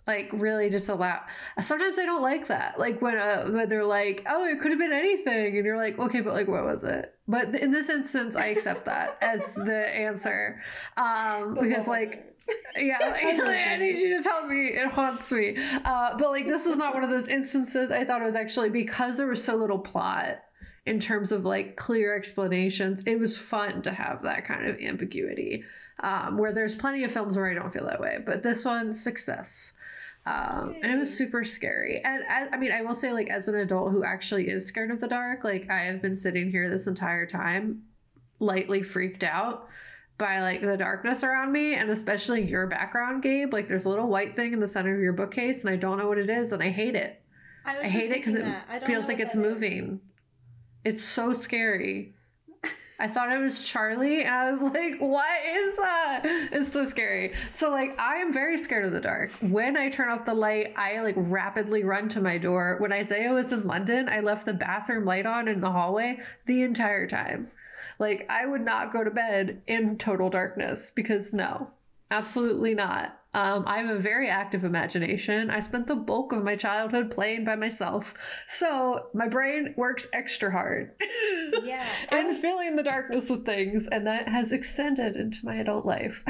like really just sometimes I don't like that, like when they're like, oh, it could have been anything, and you're like, okay, but like, what was it? But in this instance, I accept that as the answer, because like, yeah, like, I need you to tell me, it haunts me, but like, this was not one of those instances. I thought it was actually, because there was so little plot in terms of like clear explanations, it was fun to have that kind of ambiguity, where there's plenty of films where I don't feel that way, but this one, success. And it was super scary. And I mean, I will say, like, as an adult who actually is scared of the dark, like, I have been sitting here this entire time lightly freaked out by like the darkness around me, and especially your background, Gabe. Like, there's a little white thing in the center of your bookcase and I don't know what it is, and I hate it. I hate it because it feels like it's moving. It's so scary. I thought it was Charlie, and I was like, what is that? It's so scary. So, like, I am very scared of the dark. When I turn off the light, I, like, rapidly run to my door. When Isaiah was in London, I left the bathroom light on in the hallway the entire time. Like, I would not go to bed in total darkness, because no, absolutely not. I have a very active imagination. I spent the bulk of my childhood playing by myself, so my brain works extra hard. Yeah, and filling the darkness with things, and that has extended into my adult life.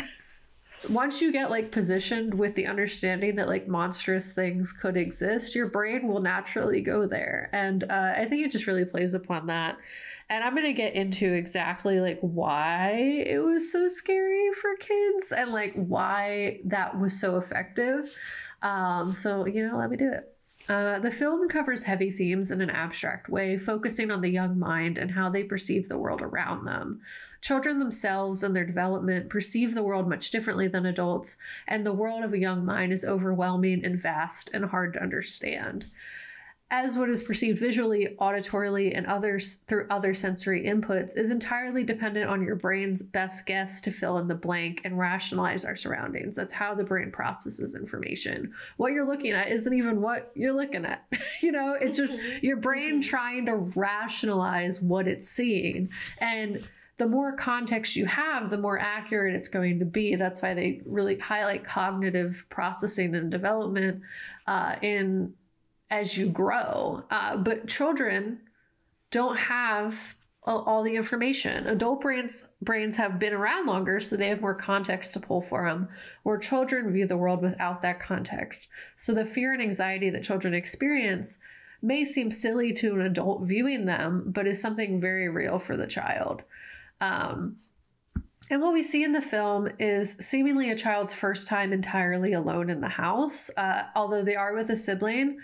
Once you get like positioned with the understanding that like monstrous things could exist, your brain will naturally go there, and I think it just really plays upon that. And I'm going to get into exactly like why it was so scary for kids and like why that was so effective. So, you know, let me do it. The film covers heavy themes in an abstract way, focusing on the young mind and how they perceive the world around them. Children themselves and their development perceive the world much differently than adults, and the world of a young mind is overwhelming and vast and hard to understand. As what is perceived visually, auditorily, and others through other sensory inputs is entirely dependent on your brain's best guess to fill in the blank and rationalize our surroundings. That's how the brain processes information. What you're looking at isn't even what you're looking at. It's just your brain trying to rationalize what it's seeing. And the more context you have, the more accurate it's going to be. That's why they really highlight cognitive processing and development as you grow. But children don't have all the information. Adult brains have been around longer, so they have more context to pull from, where children view the world without that context. So the fear and anxiety that children experience may seem silly to an adult viewing them, but is something very real for the child. And what we see in the film is seemingly a child's first time entirely alone in the house, although they are with a sibling,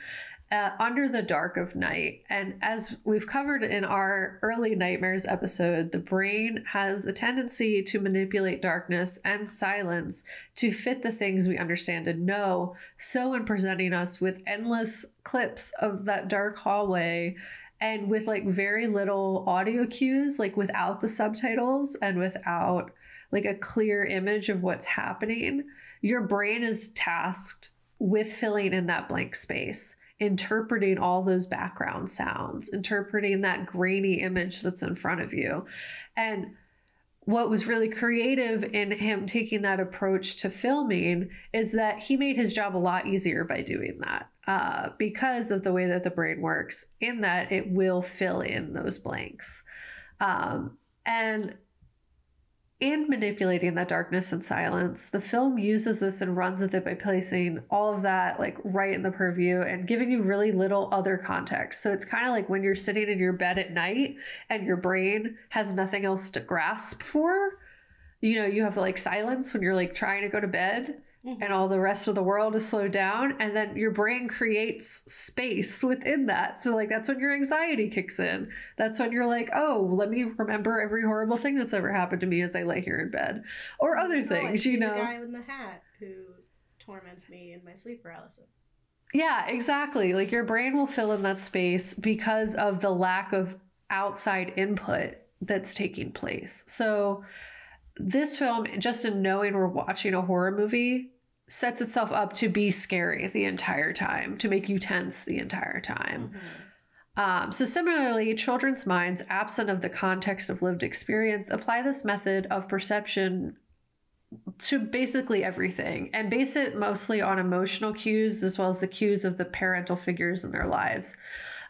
under the dark of night. And as we've covered in our early nightmares episode, the brain has a tendency to manipulate darkness and silence to fit the things we understand and know. So in presenting us with endless clips of that dark hallway and with like very little audio cues, like without the subtitles and without like a clear image of what's happening, your brain is tasked with filling in that blank space, interpreting all those background sounds, interpreting that grainy image that's in front of you. And what was really creative in him taking that approach to filming is that he made his job a lot easier by doing that, because of the way that the brain works, in that it will fill in those blanks. And in manipulating that darkness and silence, the film uses this and runs with it by placing all of that like right in the purview and giving you really little other context. So it's kind of like when you're sitting in your bed at night and your brain has nothing else to grasp for. You have like silence when you're like trying to go to bed. And all the rest of the world is slowed down, and then your brain creates space within that. So like that's when your anxiety kicks in. That's when you're like, oh, let me remember every horrible thing that's ever happened to me as I lay here in bed, or other things. The guy in the hat who torments me in my sleep paralysis. Yeah, exactly. Like your brain will fill in that space because of the lack of outside input that's taking place. So this film, just in knowing we're watching a horror movie, sets itself up to be scary the entire time, to make you tense the entire time. So similarly, children's minds, absent of the context of lived experience, apply this method of perception to basically everything and base it mostly on emotional cues as well as the cues of the parental figures in their lives.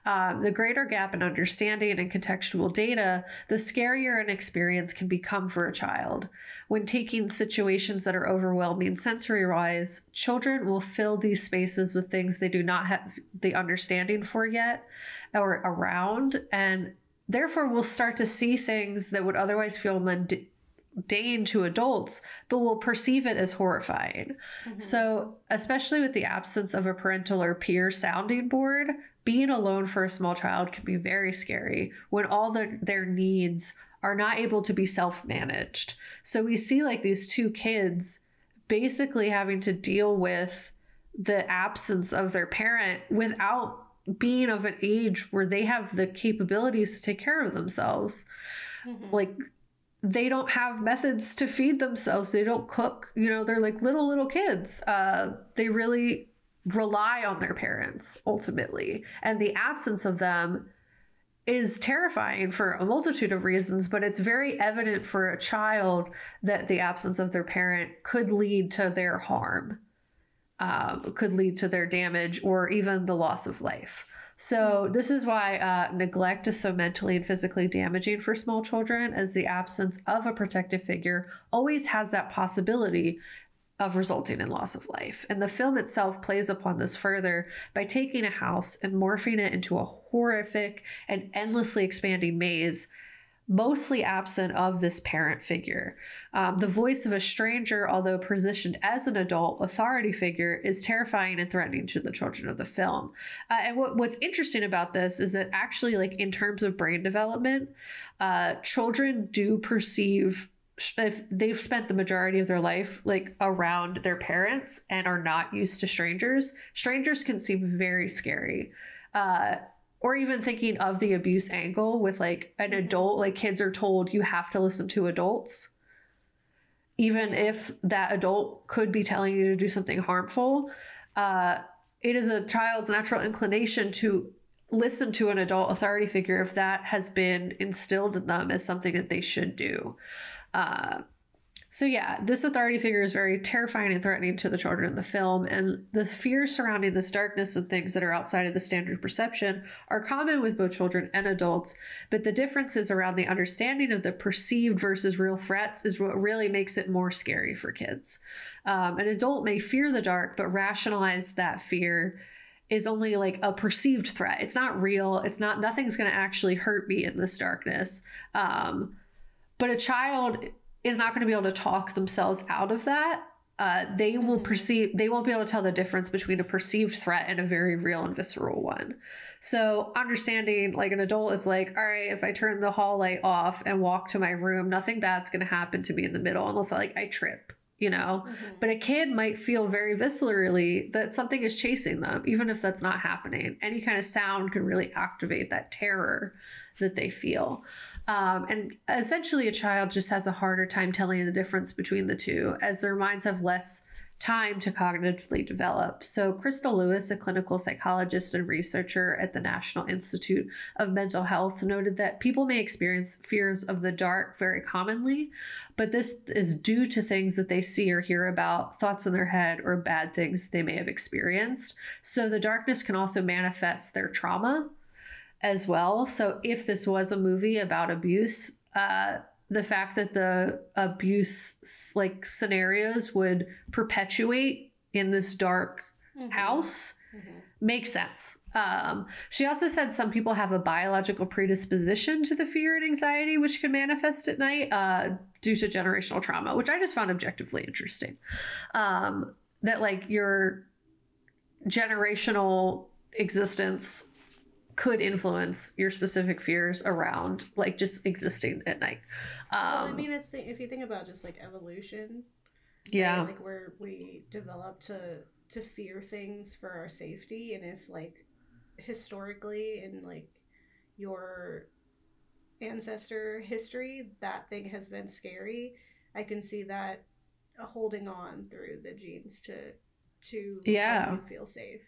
The greater gap in understanding and contextual data, the scarier an experience can become for a child. When taking situations that are overwhelming sensory-wise, children will fill these spaces with things they do not have the understanding for yet or around, and therefore will start to see things that would otherwise feel mundane to adults, but will perceive it as horrifying. So, especially with the absence of a parental or peer sounding board, being alone for a small child can be very scary when all their needs are not able to be self-managed. So we see like these two kids basically having to deal with the absence of their parent without being of an age where they have the capabilities to take care of themselves. Like they don't have methods to feed themselves. They don't cook, they're like little kids. They really rely on their parents ultimately. And the absence of them is terrifying for a multitude of reasons, but it's very evident for a child that the absence of their parent could lead to their harm, could lead to their damage, or even the loss of life. So this is why neglect is so mentally and physically damaging for small children, as the absence of a protective figure always has that possibility of resulting in loss of life. And the film itself plays upon this further by taking a house and morphing it into a horrific and endlessly expanding maze mostly absent of this parent figure. The voice of a stranger, although positioned as an adult authority figure, is terrifying and threatening to the children of the film. And what's interesting about this is that actually, like in terms of brain development, children do perceive, if they've spent the majority of their life like around their parents and are not used to strangers can seem very scary. Or even thinking of the abuse angle with like an adult, like kids are told you have to listen to adults, even if that adult could be telling you to do something harmful. It is a child's natural inclination to listen to an adult authority figure if that has been instilled in them as something that they should do. So yeah, this authority figure is very terrifying and threatening to the children in the film, and the fears surrounding this darkness and things that are outside of the standard perception are common with both children and adults, but the differences around the understanding of the perceived versus real threats is what really makes it more scary for kids. An adult may fear the dark, but rationalize that fear is only like a perceived threat. It's not real. Nothing's going to actually hurt me in this darkness. But a child is not going to be able to talk themselves out of that. They won't be able to tell the difference between a perceived threat and a very real and visceral one. So understanding, like an adult is like, all right, if I turn the hall light off and walk to my room, nothing bad's going to happen to me in the middle unless like I trip, you know? But a kid might feel very viscerally that something is chasing them, even if that's not happening. Any kind of sound can really activate that terror that they feel. And essentially a child just has a harder time telling the difference between the two as their minds have less time to cognitively develop. So Crystal Lewis, a clinical psychologist and researcher at the National Institute of Mental Health, noted that people may experience fears of the dark very commonly, but this is due to things that they see or hear about, thoughts in their head, or bad things they may have experienced. So the darkness can also manifest their trauma as well. So if this was a movie about abuse, the fact that the abuse like scenarios would perpetuate in this dark house makes sense. She also said some people have a biological predisposition to the fear and anxiety, which can manifest at night due to generational trauma, which I just found objectively interesting. That like your generational existence could influence your specific fears around like just existing at night. Well, I mean, if you think about just like evolution, yeah, right? Like where we develop to fear things for our safety, and if like historically in like your ancestor history that thing has been scary, I can see that holding on through the genes to help you feel safe.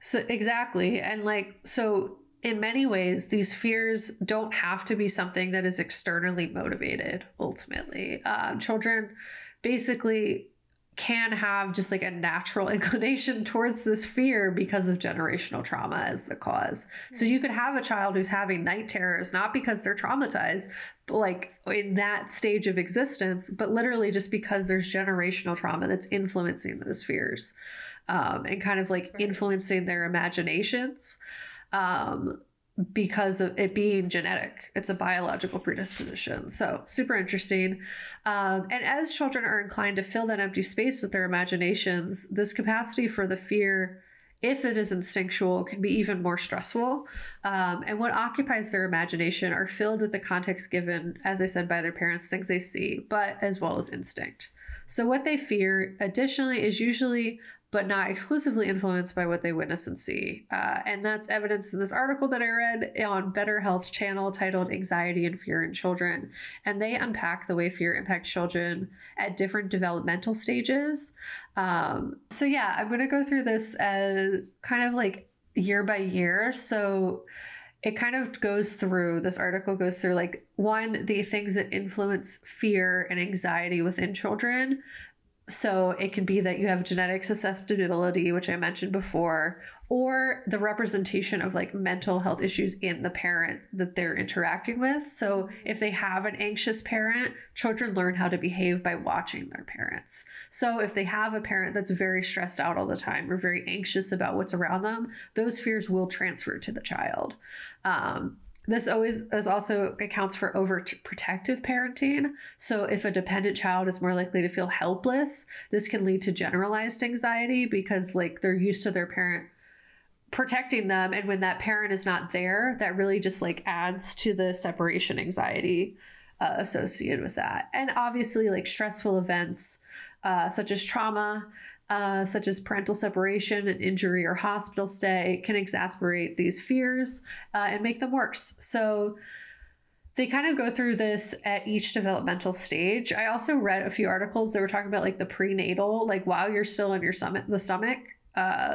So exactly. And like, so in many ways, these fears don't have to be something that is externally motivated, ultimately. Children basically can have just like a natural inclination towards this fear because of generational trauma as the cause. So you could have a child who's having night terrors, not because they're traumatized, but like in that stage of existence, but literally just because there's generational trauma that's influencing those fears. And kind of like influencing their imaginations because of it being genetic. It's a biological predisposition. So super interesting. And as children are inclined to fill that empty space with their imaginations, this capacity for the fear, if it is instinctual, can be even more stressful. And what occupies their imagination are filled with the context given, as I said, by their parents, things they see, but as well as instinct. So what they fear, additionally, is usually but not exclusively influenced by what they witness and see. And that's evidenced in this article that I read on Better Health Channel titled Anxiety and Fear in Children. And they unpack the way fear impacts children at different developmental stages. So yeah, I'm going to go through this as kind of like year by year. So it kind of goes through, this article goes through like one, the things that influence fear and anxiety within children. So it can be that you have genetic susceptibility, which I mentioned before, or the representation of like mental health issues in the parent that they're interacting with. So if they have an anxious parent, children learn how to behave by watching their parents. So if they have a parent that's very stressed out all the time or very anxious about what's around them, those fears will transfer to the child. This also accounts for overprotective parenting. So if a dependent child is more likely to feel helpless, this can lead to generalized anxiety because like they're used to their parent protecting them. And when that parent is not there, that really just like adds to the separation anxiety associated with that. And obviously like stressful events such as trauma, such as parental separation, an injury, or hospital stay can exacerbate these fears and make them worse. So they kind of go through this at each developmental stage. I also read a few articles that were talking about like the prenatal, like while you're still in the stomach,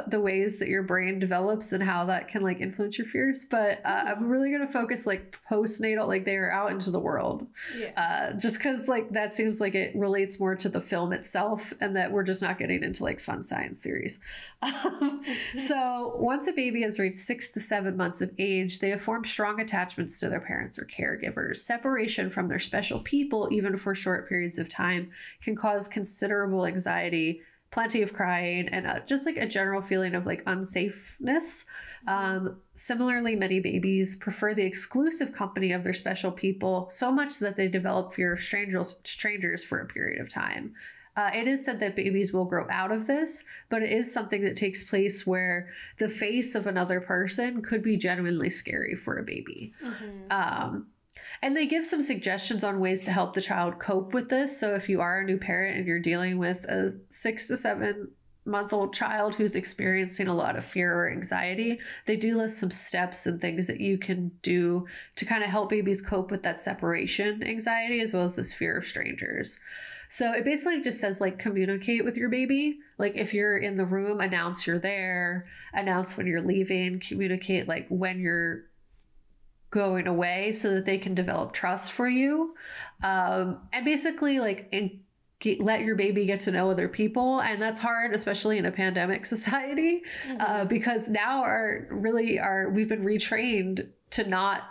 the ways that your brain develops and how that can like influence your fears. But I'm really going to focus like postnatal, like they are out into the world. Yeah. Just because like that seems like it relates more to the film itself and that we're just not getting into like fun science theories. So once a baby has reached 6 to 7 months of age, they have formed strong attachments to their parents or caregivers. Separation from their special people, even for short periods of time, can cause considerable anxiety, plenty of crying, and just like a general feeling of like unsafeness. Similarly, many babies prefer the exclusive company of their special people so much that they develop fear of strangers for a period of time. It is said that babies will grow out of this, but it is something that takes place where the face of another person could be genuinely scary for a baby. And they give some suggestions on ways to help the child cope with this. So if you are a new parent and you're dealing with a 6 to 7 month old child who's experiencing a lot of fear or anxiety, they do list some steps and things that you can do to kind of help babies cope with that separation anxiety as well as this fear of strangers. So it basically just says like communicate with your baby. Like if you're in the room, announce you're there, announce when you're leaving, communicate like when you're going away so that they can develop trust for you. And basically like let your baby get to know other people. And that's hard, especially in a pandemic society, because now we've been retrained to not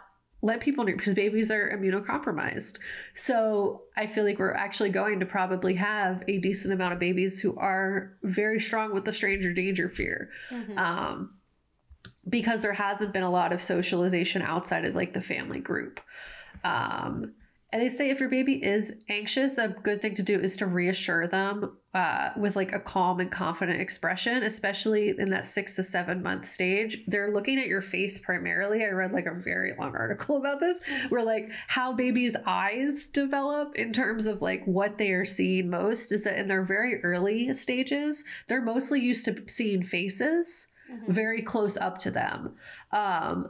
let people know because babies are immunocompromised. So I feel like we're actually going to probably have a decent amount of babies who are very strong with the stranger danger fear. Because there hasn't been a lot of socialization outside of like the family group. And they say if your baby is anxious, a good thing to do is to reassure them with like a calm and confident expression, especially in that 6 to 7 month stage. They're looking at your face primarily. I read like a very long article about this where like how babies' eyes develop in terms of like what they are seeing most is that in their very early stages, they're mostly used to seeing faces very close up to them.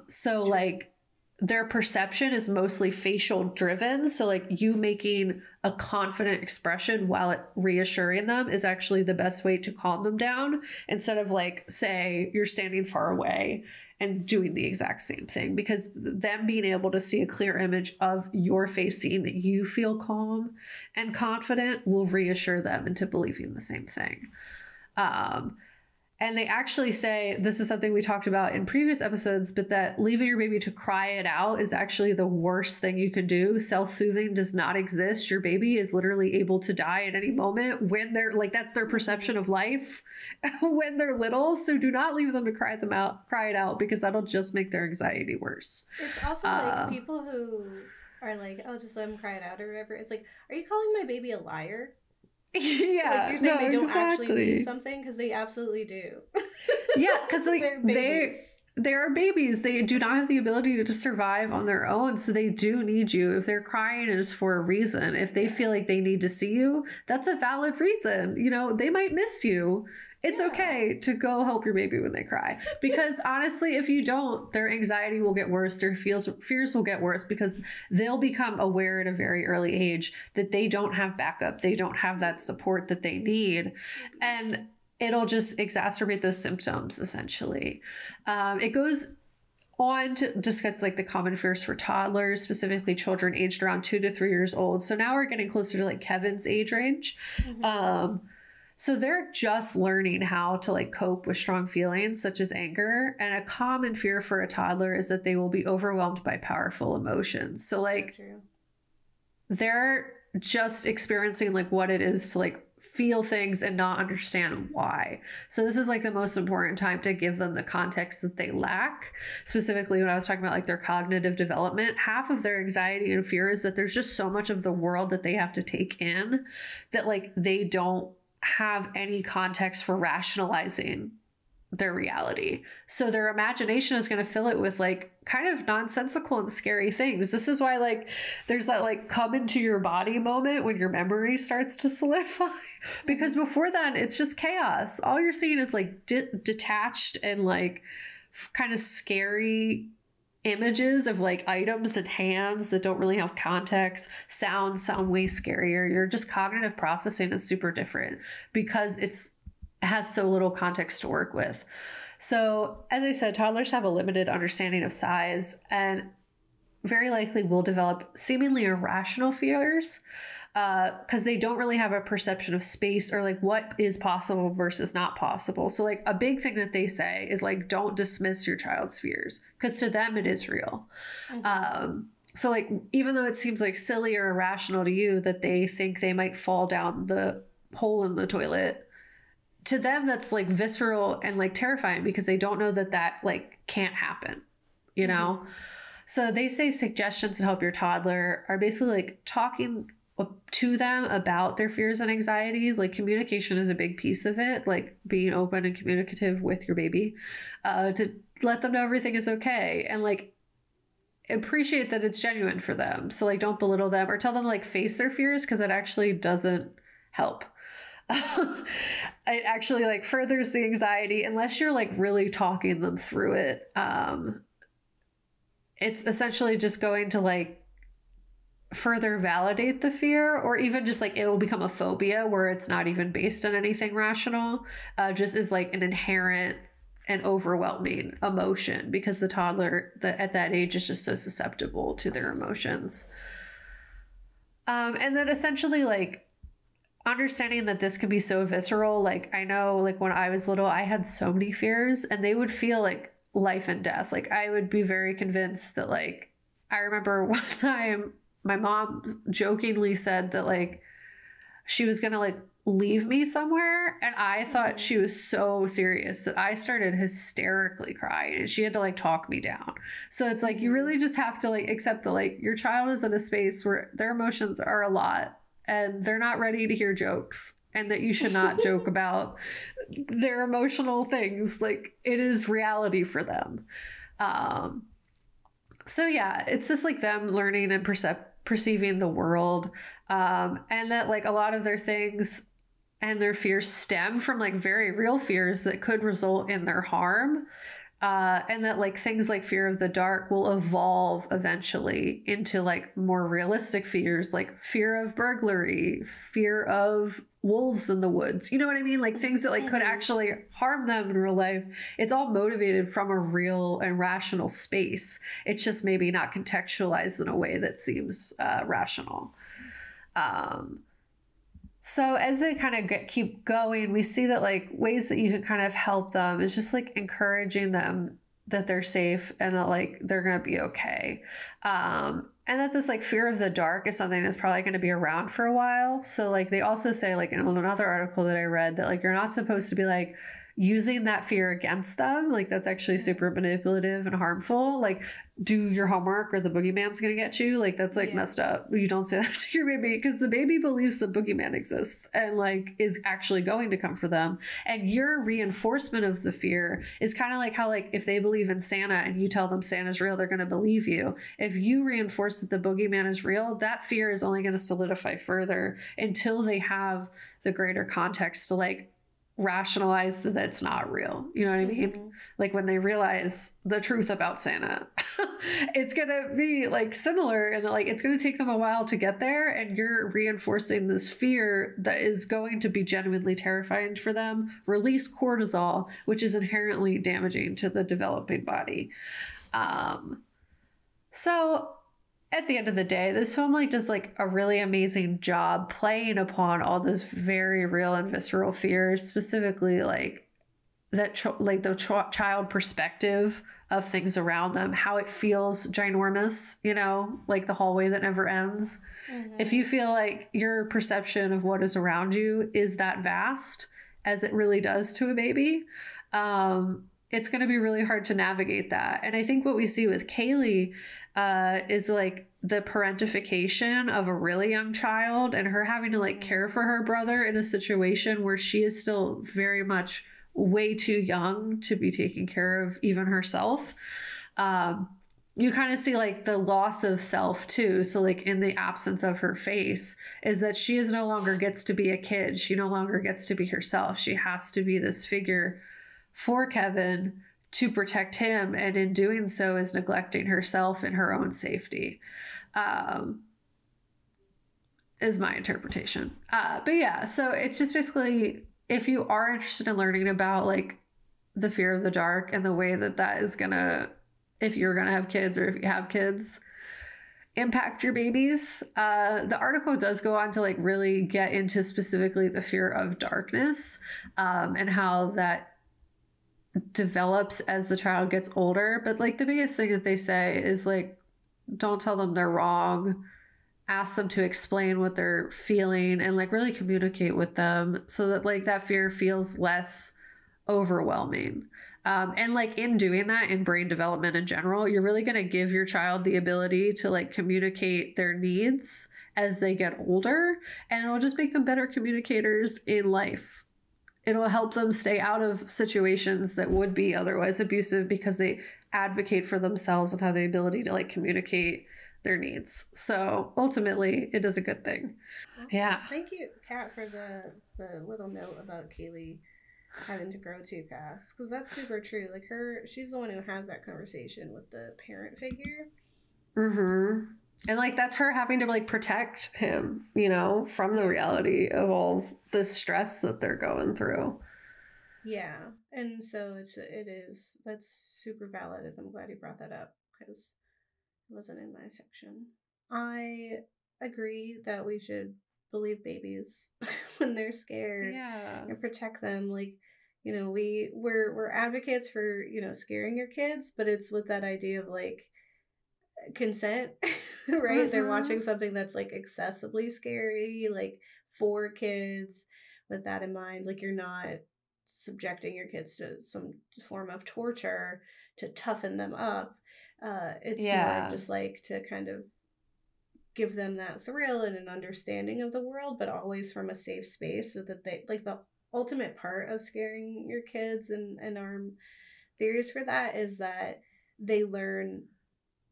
So like their perception is mostly facial driven. So like you making a confident expression while it reassuring them is actually the best way to calm them down instead of like, say you're standing far away and doing the exact same thing, because them being able to see a clear image of your face, seeing that you feel calm and confident will reassure them into believing the same thing. And they actually say, this is something we talked about in previous episodes, but that leaving your baby to cry it out is actually the worst thing you can do. Self-soothing does not exist. Your baby is literally able to die at any moment when they're like, that's their perception of life when they're little. So do not leave them to cry it out because that'll just make their anxiety worse. It's also like people who are like, oh, just let them cry it out or whatever. It's like, are you calling my baby a liar? Yeah, like you're saying they don't actually mean something because they absolutely do. Yeah, because like they are babies. They do not have the ability to survive on their own, so they do need you. If they're crying, it is for a reason. If they feel like they need to see you, that's a valid reason. You know, they might miss you. It's okay to go help your baby when they cry. Because honestly, if you don't, their anxiety will get worse. Their fears will get worse because they'll become aware at a very early age that they don't have backup. They don't have that support that they need. And it'll just exacerbate those symptoms, essentially. It goes on to discuss like the common fears for toddlers, specifically children aged around 2 to 3 years old. So now we're getting closer to like Kevin's age range. So they're just learning how to like cope with strong feelings such as anger. And a common fear for a toddler is that they will be overwhelmed by powerful emotions. So like they're just experiencing like what it is to like feel things and not understand why. So this is like the most important time to give them the context that they lack. Specifically, when I was talking about like their cognitive development, half of their anxiety and fear is that there's just so much of the world that they have to take in that like they don't have any context for rationalizing their reality. So their imagination is going to fill it with like kind of nonsensical and scary things. This is why like there's that like come into your body moment when your memory starts to solidify, because before then it's just chaos. All you're seeing is like detached and like kind of scary images of like items and hands that don't really have context. Sounds sound way scarier. Your just cognitive processing is super different because it has so little context to work with. So as I said, toddlers have a limited understanding of size and very likely will develop seemingly irrational fears because they don't really have a perception of space or like what is possible versus not possible. So like a big thing that they say is like, don't dismiss your child's fears because to them it is real. So like, even though it seems like silly or irrational to you that they think they might fall down the hole in the toilet, to them that's like visceral and like terrifying because they don't know that that like can't happen, you know? So they say suggestions to help your toddler are basically like talking to them about their fears and anxieties. Like communication is a big piece of it, like being open and communicative with your baby, to let them know everything is okay and like appreciate that it's genuine for them. So like don't belittle them or tell them to like face their fears because it actually doesn't help. It actually like furthers the anxiety unless you're like really talking them through it. It's essentially just going to like further validate the fear, or even just like it will become a phobia where it's not even based on anything rational, just is like an inherent and overwhelming emotion because the toddler at that age is just so susceptible to their emotions. And then essentially like understanding that this can be so visceral. Like I know like when I was little, I had so many fears and they would feel like life and death. Like I would be very convinced that like, I remember one time my mom jokingly said that like she was going to like leave me somewhere. And I thought she was so serious that I started hysterically crying and she had to like talk me down. So it's like, you really just have to like accept that like your child is in a space where their emotions are a lot and they're not ready to hear jokes and that you should not joke about their emotional things. Like it is reality for them. So yeah, it's just like them learning and perceiving the world. And that like a lot of their things and their fears stem from like very real fears that could result in their harm. And that like things like fear of the dark will evolve eventually into like more realistic fears, like fear of burglary, fear of wolves in the woods. You know what I mean? Like things that like could actually harm them in real life. It's all motivated from a real and rational space. It's just maybe not contextualized in a way that seems rational. So as they kind of keep going, we see that like ways that you can kind of help them is just like encouraging them that they're safe and that like they're going to be okay. And that this like fear of the dark is something that's probably going to be around for a while. So like they also say like in another article that I read that like you're not supposed to be like using that fear against them. Like that's actually super manipulative and harmful. Like do your homework or the boogeyman's gonna get you. Like that's like messed up. You don't say that to your baby because the baby believes the boogeyman exists and like is actually going to come for them. And your reinforcement of the fear is kind of like how like if they believe in Santa and you tell them Santa's real, they're gonna believe you. If you reinforce that the boogeyman is real, that fear is only gonna solidify further until they have the greater context to like rationalize that it's not real. You know what I mean? Like when they realize the truth about Santa, it's going to be like similar and like it's going to take them a while to get there. And you're reinforcing this fear that is going to be genuinely terrifying for them. Release cortisol, which is inherently damaging to the developing body. So at the end of the day, this film like does like a really amazing job playing upon all those very real and visceral fears, specifically like that the child perspective of things around them, how it feels ginormous, you know, like the hallway that never ends. If you feel like your perception of what is around you is that vast as it really does to a baby, it's going to be really hard to navigate that. And I think what we see with Kaylee is like the parentification of a really young child and her having to like care for her brother in a situation where she is still very much way too young to be taking care of even herself. You kind of see like the loss of self too. So like in the absence of her face is that she is no longer gets to be a kid. She no longer gets to be herself. She has to be this figure for Kevin to protect him. And in doing so is neglecting herself and her own safety, is my interpretation. But yeah, so it's just basically, if you are interested in learning about like the fear of the dark and the way that that is gonna, if you're gonna have kids or if you have kids, impact your babies, the article does go on to like really get into specifically the fear of darkness, and how that develops as the child gets older. But like the biggest thing that they say is like, don't tell them they're wrong. Ask them to explain what they're feeling and like really communicate with them so that like that fear feels less overwhelming. And like in doing that, in brain development in general, you're really going to give your child the ability to like communicate their needs as they get older, and it'll just make them better communicators in life. It'll help them stay out of situations that would be otherwise abusive because they advocate for themselves and have the ability to like communicate their needs. So ultimately it is a good thing. Yeah. Thank you, Kat, for the little note about Kaylee having to grow too fast, because that's super true. Like she's the one who has that conversation with the parent figure. And like that's her having to like protect him, you know, from the reality of all the stress that they're going through. Yeah. And so that's super valid, and I'm glad you brought that up because it wasn't in my section. I agree that we should believe babies when they're scared, and protect them. Like, you know, we're advocates for, you know, scaring your kids, but it's with that idea of like consent, right? They're watching something that's like excessively scary, like for kids, with that in mind. Like, you're not subjecting your kids to some form of torture to toughen them up. It's more just like to kind of give them that thrill and an understanding of the world, but always from a safe space, so that they like the ultimate part of scaring your kids and our theories for that is that they learn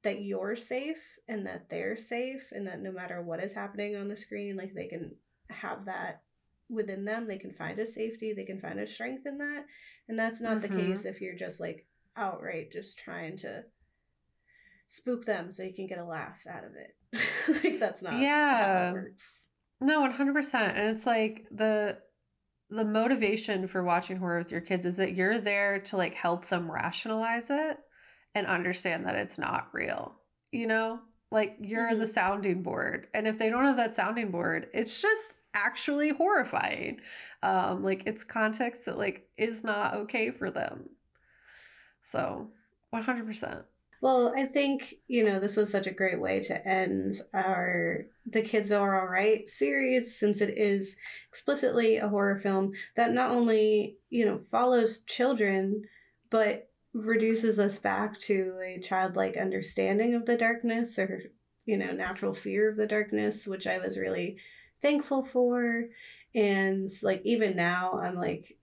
that you're safe and that they're safe, and that no matter what is happening on the screen, like they can have that within them. They can find a safety, they can find a strength in that. And that's not the case if you're just like outright just trying to spook them so you can get a laugh out of it. Like that's not how it works. No, 100%. And it's like the motivation for watching horror with your kids is that you're there to like help them rationalize it and understand that it's not real, you know? Like you're the sounding board. And if they don't have that sounding board, it's just actually horrifying. Like it's context that like is not okay for them. So 100%. Well, I think, you know, this was such a great way to end our The Kids Are Alright series, since it is explicitly a horror film that not only, you know, follows children, but reduces us back to a childlike understanding of the darkness, or, you know, natural fear of the darkness, which I was really thankful for. And like even now I'm like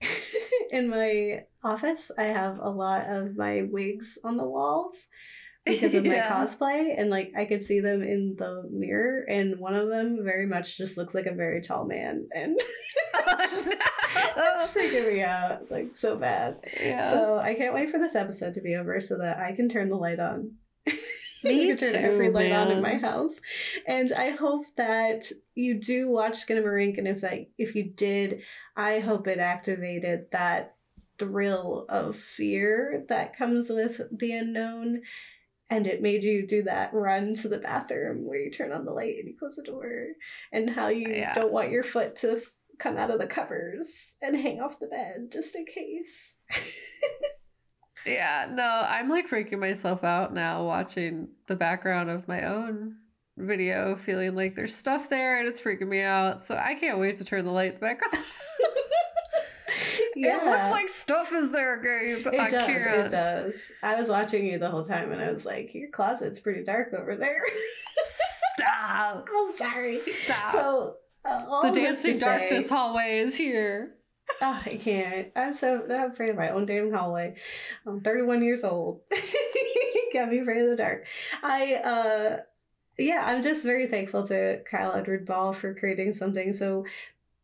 in my office I have a lot of my wigs on the walls because of my cosplay, and like I could see them in the mirror, and one of them very much just looks like a very tall man, and it's freaking me out like so bad. So I can't wait for this episode to be over so that I can turn the light on. Me can turn every light on in my house. And I hope that you do watch Skinamarink, and if you did, I hope it activated that thrill of fear that comes with the unknown, and it made you do that run to the bathroom where you turn on the light and you close the door, and how you don't want your foot to come out of the covers and hang off the bed just in case. Yeah, no, I'm like freaking myself out now watching the background of my own video, feeling like there's stuff there and it's freaking me out. So I can't wait to turn the lights back on. Yeah. It looks like stuff is there, Gabe. It does. Can't. It does. I was watching you the whole time and I was like, your closet's pretty dark over there. Stop. I'm sorry. Stop. So, the dancing darkness hallway is here. Oh, I can't. I'm afraid of my own damn hallway. I'm 31 years old. Got me afraid of the dark. I'm just very thankful to Kyle Edward Ball for creating something so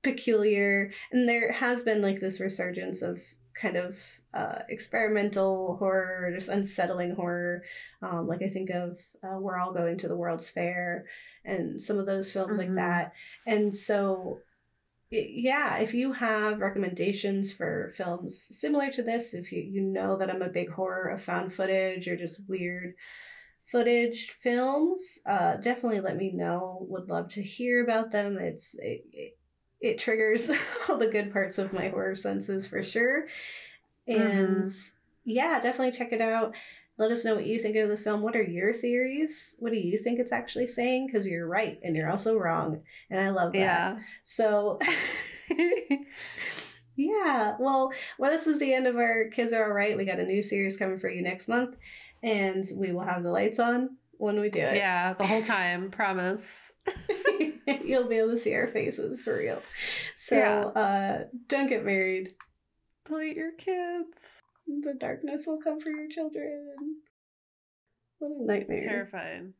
peculiar. And there has been like this resurgence of kind of experimental horror, just unsettling horror. Like I think of We're All Going to the World's Fair and some of those films like that. And so if you have recommendations for films similar to this, if you know that I'm a big horror of found footage or just weird footage films, definitely let me know. Would love to hear about them. It triggers all the good parts of my horror senses for sure. And definitely check it out. Let us know what you think of the film. What are your theories? What do you think it's actually saying? Because you're right and you're also wrong. And I love that. Yeah. So, well, this is the end of our Kids Are Alright. We got a new series coming for you next month. And we will have the lights on when we do it. Yeah, the whole time. Promise. You'll be able to see our faces for real. So, don't get married. Delete your kids. The darkness will come for your children. What a nightmare. Terrifying.